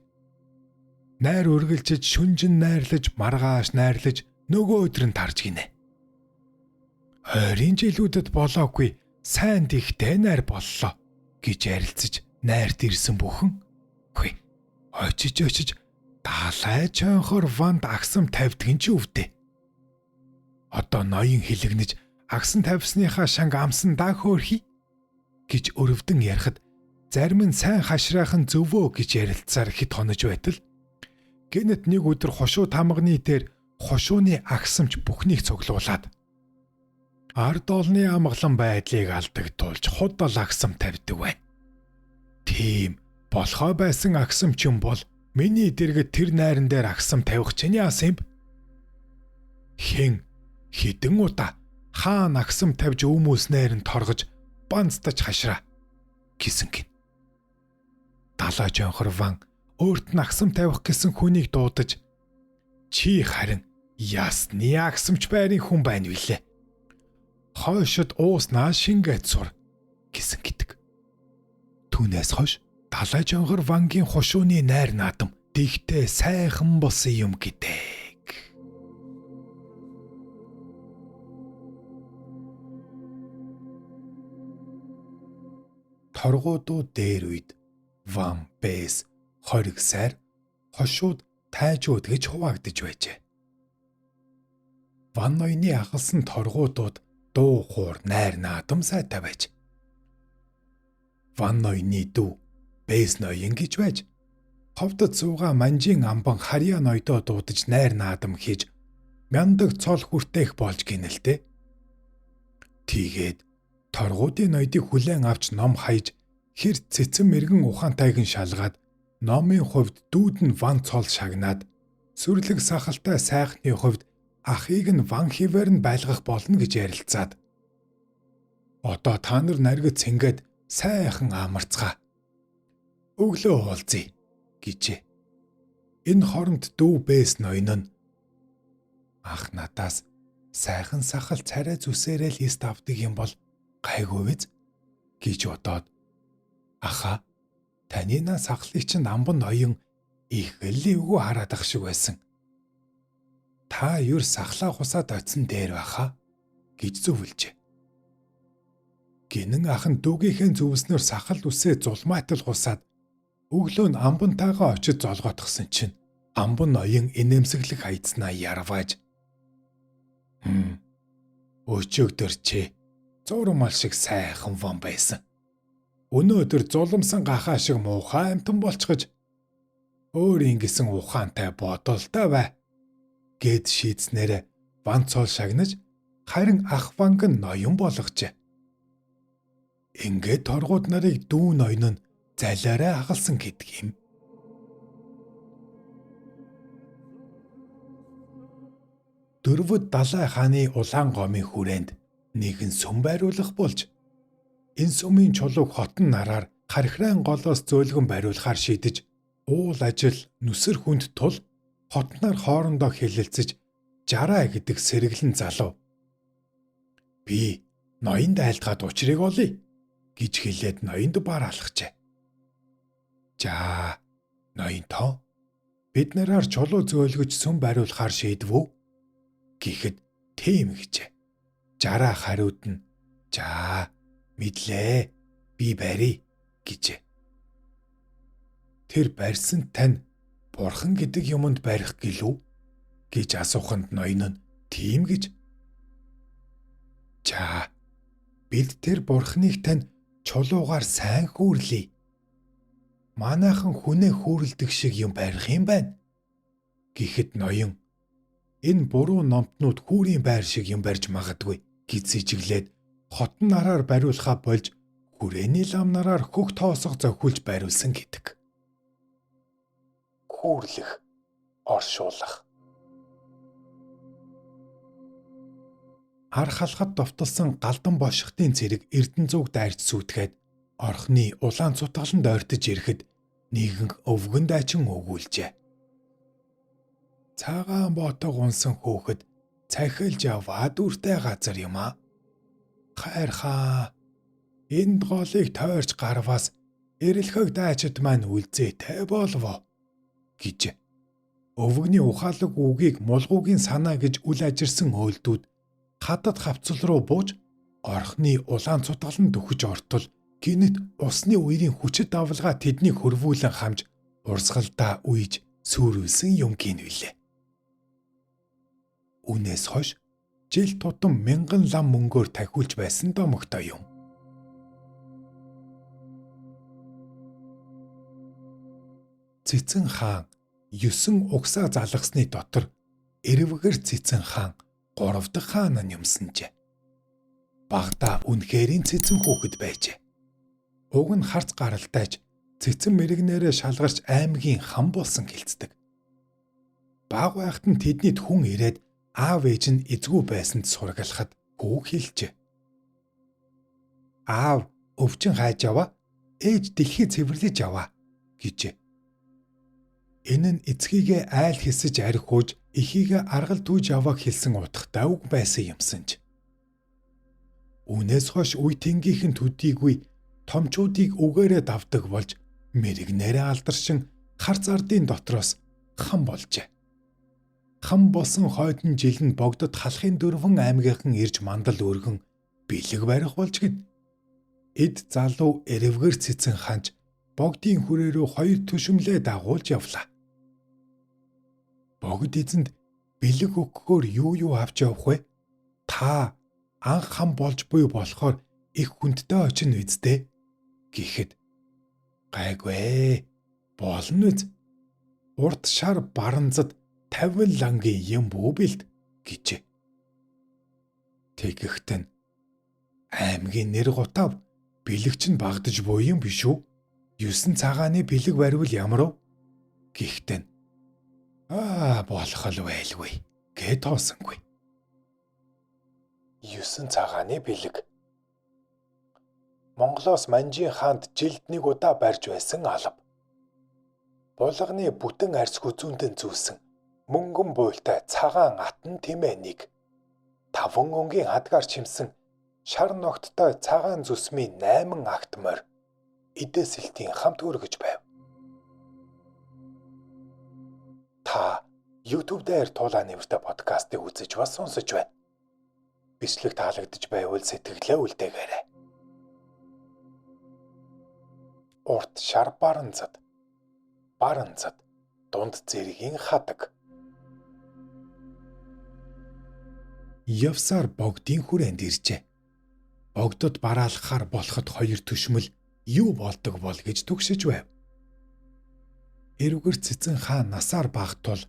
Найр үргэлжиж шүнжин найрлаж маргааш найрлаж нөгөө өдөр нь тарж гинэ. Ойрын жилүүдэд болоогүй сайн дихтэй найр боллоо гэж ярилцаж найрт ирсэн бүхэн. Хөөе. Очиж далай чонхор Ванд агсам тавьдгийн ч өвдөө. Одоо ноён хилэгнэж агсан тавьсныхаа шанг амсан daa хөөрхий гэж өрөвдөн ярихад зарим нь сайн хашраахан зөвөө гэж ярилцаар хит хонож байтал гэнэт нэг өдөр хошуу тамганы дээр хошууны агсамч бүхнийг цуглуулад ард олны амгалан байдлыг алдагдуулж худал агсам тавьдаг байна. Тийм болохоо байсан агсамч юм бол миний дэргэд тэр найран дээр агсам тавих чинь яасан юм? Хэн хідэн удаа хаан агсам тавьж өөмөөснээр нь торгож банцдаж хашраа гэсэн гин. Далай жонхор Ван өөрт нь агсам тавих гэсэн хүнийг дуудаж чи харин ясны агсамч байрын хүн байна вүлээ. Хойшод ууснаа шингээд сур гэсэн гэдэг. Түүнээс хойш далай жонхор Вангийн хушууны найр наадам дихтэй сайхан болсон юм гэдэг. Торгуудууд дээр үед Ван Бэс 20 сар хошууд тайжууд гэж хуваагдж байжээ. Ван ноёны агалсан торгуудууд дуу хуур найр наадам сайтай байж. Ван ноёны дүү Бэс ноён гэж байж ховдод суугаа манжийн амбан харьяа ноёдоо дуудаж найр наадам хийж мяндаг цол хүртээх болж гинэлтэй. Тэгээд торгуудын ноёдыг хүлээн авч ном хайж хэр цэцэн мэргэн ухаантайг нь шалгаад номын хувьд дүүд нь ван цол шагнаад сүрлэг сахалтай сайхны хувьд ахыг нь ван хивээр нь байлгах болно гэж ярилцаад. Одоо та нар наргид цэнгээд сайхан амарцгаа. Өглөө уулзъя гэжээ. Энэ хооронд дүү Бэс ноён нь ах надаас сайхан сахал царай зүсээрэл эст авдаг юм бол гайгүй биз гэж бодоод аха танина сахлыг чинь амбан ноён их элливгүй хараад ах шиг байсан. Та юр сахлаа хусаад оцсон дээр баха гэж зөвлөжээ. Гинэн ах нь дүүгийнхээ зүвснээр сахал үсээ зулмаатал хусаад өглөө нь амбантайгаа очиж золгоотгсон чинь амбан ноён инээмсэглэх хайцнаа ярвааж. Өчигдөр чи зурмал шиг сайхан ван байсан. Өнөөдөр зулмсан гахаа шиг муухай амтан болчихж өөр ингэсэн ухаантай бодолтой бай гэд шийдснээр ван цол шагнаж харин ах ванг нь ноён болгожээ. Ингээд торгууд нарыг дүү ноён нь залиараа агалсан гэдэг юм. Дөрвөд далай хааны улаан гомын хүрээнд нэгэн сүм байруулах болж энэ сүмийн чулууг хотон нараар хархирайн голоос зөөлгөн бариулахаар шийдэж уул ажил нүсэр хүнд тул хотноор хоорондоо хэлэлцэж Жараа гэдэг сэргэлэн залуу би ноёнд айлтгаад учрыг олъё гэж хэлээд ноёнд бар алхажээ. За ноён тоо бид нараар чулуу зөөлгөж сүм бариулахаар шийдвүү гэхэд тийм гэжээ. Жараа хариуд нь за мэдлээ би барья гэжээ. Тэр барьсан тань бурхан гэдэг юмд барих гэлүү гэж асууханд ноён нь тийм гэж. За бид тэр бурханыг тань чулуугаар сайн хүүрлэе. Манайхан хүнээ хүүрлдэг шиг юм барих юм байна гэхэд ноён энэ буруу номтнууд хүүрийн байр шиг юм барьж магадгүй гэж сэжиглээд хотон нараар бариулахаа болж хүрээний лам нараар хөх тоосох зохиулж бариулсан гэдэг. Хүүрлэх, оршуулах. Ар халахад довтолсон галдан бошхтын цэрэг Эрдэнэ зүг дайрч сүйтгээд орхны улаан цутгаланд ойртож ирэхэд нэгэн өвгөн дайчин өгүүлжээ. Цагаан ботог унсан хөөхд цахилж яваа дүртэй газар юм а. Хайрхаа. Энд голыг тойрч гарваас эрэлхэг дайчид маань үлзээтэй болов гэж. Өвгөний ухаалаг үгийг мулгуугийн санаа гэж үл ажирсан өөлдүүд хадад хавцал руу бууж орхны улаан цутгаланд дөхөж ортол гинэт усны үерийн хүчит давлгаа тэднийг хөрвүүлэн хамж урсгалдаа үйж сүрүүлсэн юм гинвэлээ. Үнээс хойш жил тутам мянган лам мөнгөөр тахиулж байсан домогтой юм. Цэцэн хаан 9 угсаа залгасны дотор эрвгэр Цэцэн хаан 3 дахь хаан нь юмсанжээ. Багада үнэхэрийн цэцэн хүүхэд байжээ. Уг нь харц гаралтайж цэцэн мэрэгнээрээ шалгарч аймгийн хан болсон гэлцдэг. Баг байхад нь тэднийд хүн ирээд аав ээж нь эзгүй байсанд сургалахад хүү хэлжээ. Аав өвчин хайж аваа, ээж дэлхий цэвэрлэж аваа гэжээ. Энэ нь эцгийгээ айл хэсэж архиуж эхийгээ аргал түүж авааг хэлсэн утгатай үг байсан юмсанж. Үүнээс хойш үе тэнгийнхэн төдийгүй томчуудыг үгээрээ давдаг болж мэрэгнээрээ алдаршин харц ардын дотроос хан болжээ. Хан болсон хойдон жил нь богдод халахын 4 аймгийнхан ирж мандал өргөн бэлэг барих болж гин. Эд залуу эрвгэр Цэцэн ханж богдын хүрээ рүү 2 түшмлээ дагуулж явлаа. Богд эзэнд бэлэг өгөхөөр юу авч явах вэ? Та анх хам болж буй болохоор их хүндтэй очино үсттэй гэхэд гайгүй болно үз. Урт шар баранзад 50 лангийн юм бүү бэлд гэжээ. Тэгэхдээ аймгийн нэр гутав бэлэгч нь багдаж буй юм биш үү? 9 цагааны бэлэг барьвал ямар вэ? Гэхдээ болох л байлгүй гэж тоосонгүй. 9 цагааны бэлэг. Монголоос Манжийн хаанд жилд нэг удаа барьж байсан алба. Булганы бүтэн арьс хүзүүндэн зүүсэн мөнгөн буйлтай цагаан атан тэмээ нэг. 5 өнгийн хадгаар чимсэн шар ногттой цагаан зүсмийн 8 акт морь эдээсэлтийн хамт өргөж байв. Та YouTube дээр Туулаа нэмэртэй подкастыг үзэж бас сонсож байна. Бичлэг таалагдж байвал сэтгэлээ үлдээгээрэй. Урт шар баранзад дунд зэргийн хадаг. Явсаар богдын хүрээнд иржээ. Богдод бараалахаар болоход 2 төшмөл юу болдог бол гэж түгшиж байв. Эрүгэр цэцэн хаан насаар багтвал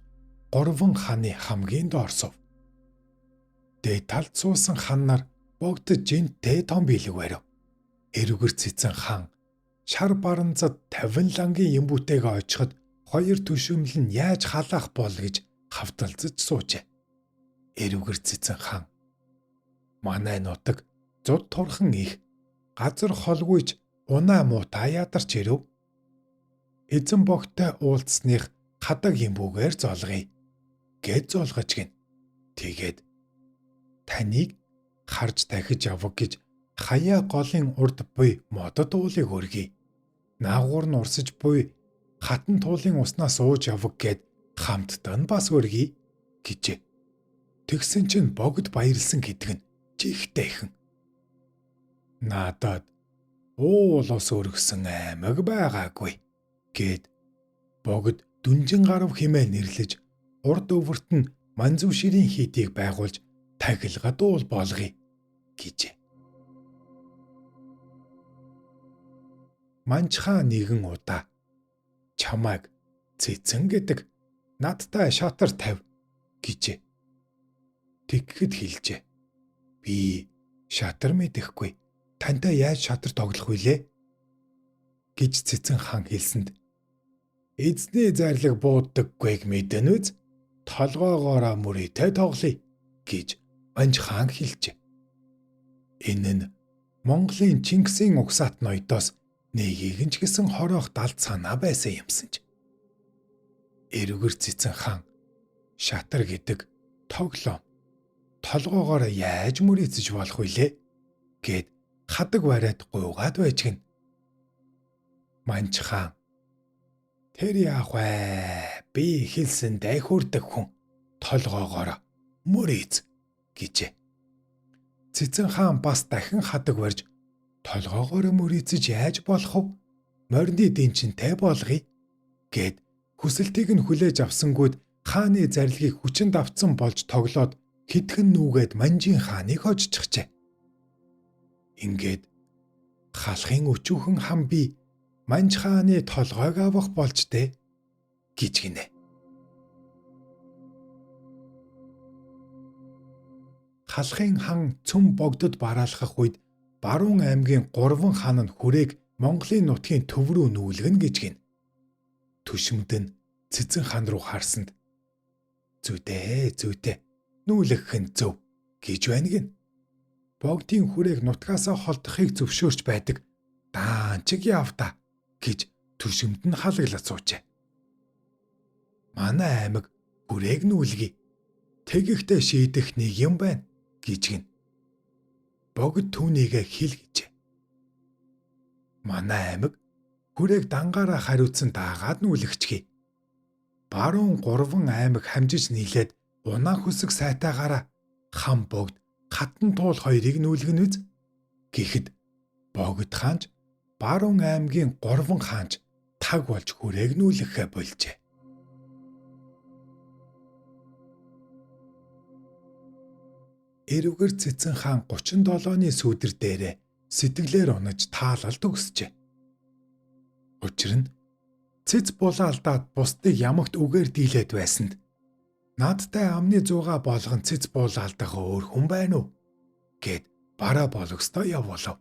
3 хааны хамгийн доор сув. Дээд талд суусан хан нар богдод жинтэй том бэлэг барив. Эрүгэр цэцэн хаан шар баранзад 50 лангийн юмбүтэйгээ очиход 2 төшөмөл нь яаж халаах бол гэж хавталцаж суужээ. Эрүгэр цэцэн хаан манай нутаг зуд турхан их газар холгүйж унаа муута ядарч ирэв. Эзэн богтой уулзсных хадаг юмбүгээр золгоё гэж золгож гин. Тэгээд таныг харж дахиж авах гэж хаяа голын урд буй модод уулыг өргөе. Наагуур нь урсаж буй хатан туулын уснаас ууж авах гэд хамтдаа нь бас өргөе гэжээ. Тэгсэн чинь богд баярлсан гэдэг нь чихтэйхэн. Надад уулус өргсөн аймаг байгаагүй гэд богд дүнжин гарав хэмээн нэрлэж урд өвөрт нь манзуу ширийн хийдийг байгуулж тахилгад уул болгоё гэжээ. Манчхаа нэгэн удаа чамайг цэцэн гэдэг надтай шатар тавь гэжээ. Тэгэхэд хэлжээ. Би шатар мэдэхгүй. Тантай яаж шатар тоглох вүлээ? гэж цэцэн хаан хэлсэнд эзний зарлиг бууддаггүйг мэдэн үз толгоогоороо мөрийтэй тоглоё гэж Манж хаан хэлжээ. Энэ нь Монголын Чингисийн угсаат ноёдоос нэгийг нь ч гэсэн хороох далд санаа байсан юмсанч. Эрүгэр цэцэн хаан шатар гэдэг тоглоом толгоогоор яаж мөрийцэж болох вүлээ гэд хадаг бариад гуйгаад байж гин. Манж хаан тэр яах вэ? Би хэлсэн дайхуурдаг хүн толгоогоор мөрийц гэжээ. Цэцэн хаан бас дахин хадаг барьж толгоогоор мөрийцэж яаж болох вэ? Морины дэнчинтэй болгоё гэд хүсэлтийг нь хүлээж авсангууд хааны зарлигийг хүчинд авцсан болж тоглоод хитгэн нүгээд Манжийн хааныг хожчихжээ. Ингээд халахын өчүүхэн хам би Манж хааны толгойг авах болж дээ гэж гинэ. Халахын хан цөм богдод бараалхах үед Баруун аймгийн 3 хаан нь хүрээг Монголын нутгийн төв рүү нүүлгэн гэж гин. Түшмэд нь цэцэн хаан руу харсанд зүйтэй нүүлгэх нь зөв гэж байна гин. Богдын хүрээг нутгаасаа холдохыг зөвшөөрч байдаг даанчиг явда гэж түшмэд нь халаглаж суужээ. Манай аймаг хүрээг нүүлгий. Тэгэхдээ шийдэх нэг юм байна гэж гин. Богд түүнийгээ хэл гэжээ. Манай аймаг хүрээг дангаараа хариуцсан дагаад нүүлгчхий. Баруун 3 аймаг хамжиж нийлээд унаа хүсэг сайтаагаараа хам богд хатан туул 2-ыг нүүлгэн үз гэхэд богд хаанч Баруун аймгийн 3 хаанч таг болж хүрээг нүүлгэхэ болжээ. Эрвгэр цэцэн хаан 37-ны сүүдэр дээрээ сэтгэлээр унаж таалал төгсжээ. Учир нь цэц булаалдаад бусдыг ямагт үгээр дийлээд байсанд "Надтай амны зуугаа болгон цэц булаалдах өөр хүн байна уу?" гэд бараа бологсдоо явуулав.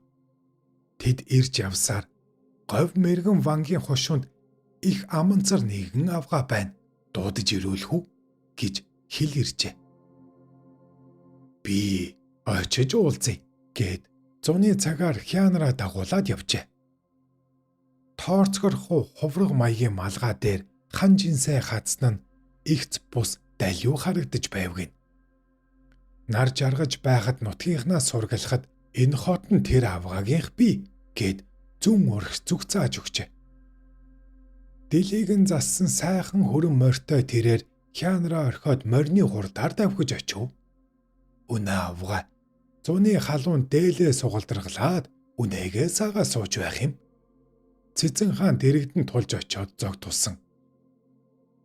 Тэд ирж явсаар говь мэргэн вангийн хушуунд их аманцар нэгэн авгаа байна. Дуудаж ирүүлэх үү гэж хэл иржээ. Би очиж уулзъя гэд зуны цагаар хянараа дагуулад явжээ. Тоорцгорхуу хувраг маягийн малгай дээр хан жинсээ хадсан нь игц бус далиу харагдаж байв гин. Нар жаргаж байхад нутгийнхнаа сургалахад энэ хот нь тэр авгаагийнх би гэд зүүн урах зүг зааж өгчээ. Дэлийг нь зассан сайхан хөрөн морьтой тэрээр хянараа орхиод морины хурдаар давхиж очив. Үнэ авгаа зуны халуун дээлээ сугалдаргалаад үнэгээ сагаа сууж байх юм. Цэцэн хаан дэрэгдэн тулж очиод зог тулсан.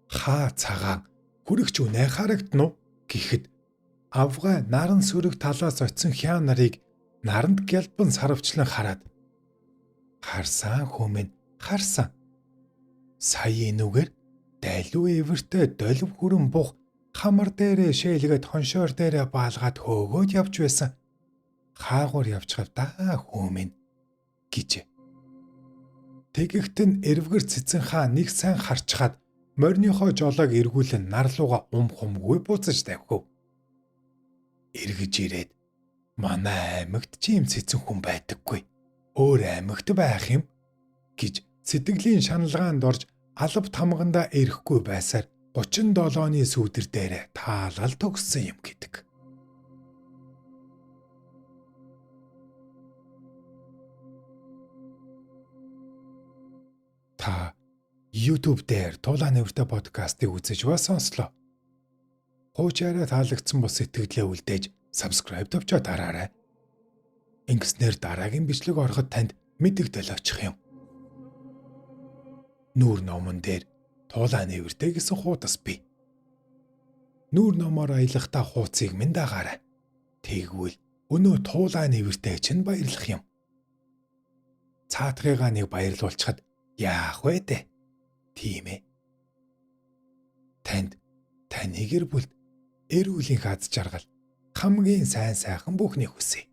Хаа цагаан хүрэгч үнэ харагдана уу гэхэд авгаа наран сүрэг талаас очисон хянарыг наранд гялбан сарвчлан хараад "Харсан хүмүн, харсан. Сая энүүгээр далиу эвэртэй долив хүрэн бух хамар дээрээ шээлгээд хоншоор дээрээ баалгаад хөөгөөд явж байсан. Хаагуур явчихав даа хүмүн" гэж. Тэгэхт нь эрвгэр цэцэн хаан нэг сайн харчхаад морьныхоо жолоог эргүүлэн нар луга хумгүй буцаж тавхив. Эргэж ирээд "Манай аймагт ч ийм цэцэн хүн байдаггүй. Өөр аймагт байх юм" гэж сэтгэлийн шаналгаанд орж алав тамгандаа ирэхгүй байсаар 37-ны сүүдэр дээр таалал төгссөн юм гэдэг. Та YouTube дээр Туулаа нэвртэй подкастыг үзэж ба сонслоо. Хуучаараа таалагдсан бос сэтгэлээ үлдээж subscribe төвчөө дараарай. Ингэснээр дараагийн бичлэг ороход танд мэдэгдэл очих юм. Нүүр номон дээр Туулаа нэвртэй гэсэн хуудас бий. Нүүр номоор аялахдаа хуудсыг минь дагаарай. Тэгвэл өнөө Туулаа нэвртэй чинь баярлах юм. Цаатгыгаа нэг баярлуулчихад яах вэ дээ? Тийм ээ. Таны гэр бүлд эрүүлийн аз жаргал хамгийн сайн сайхан бүхнийг хүсье.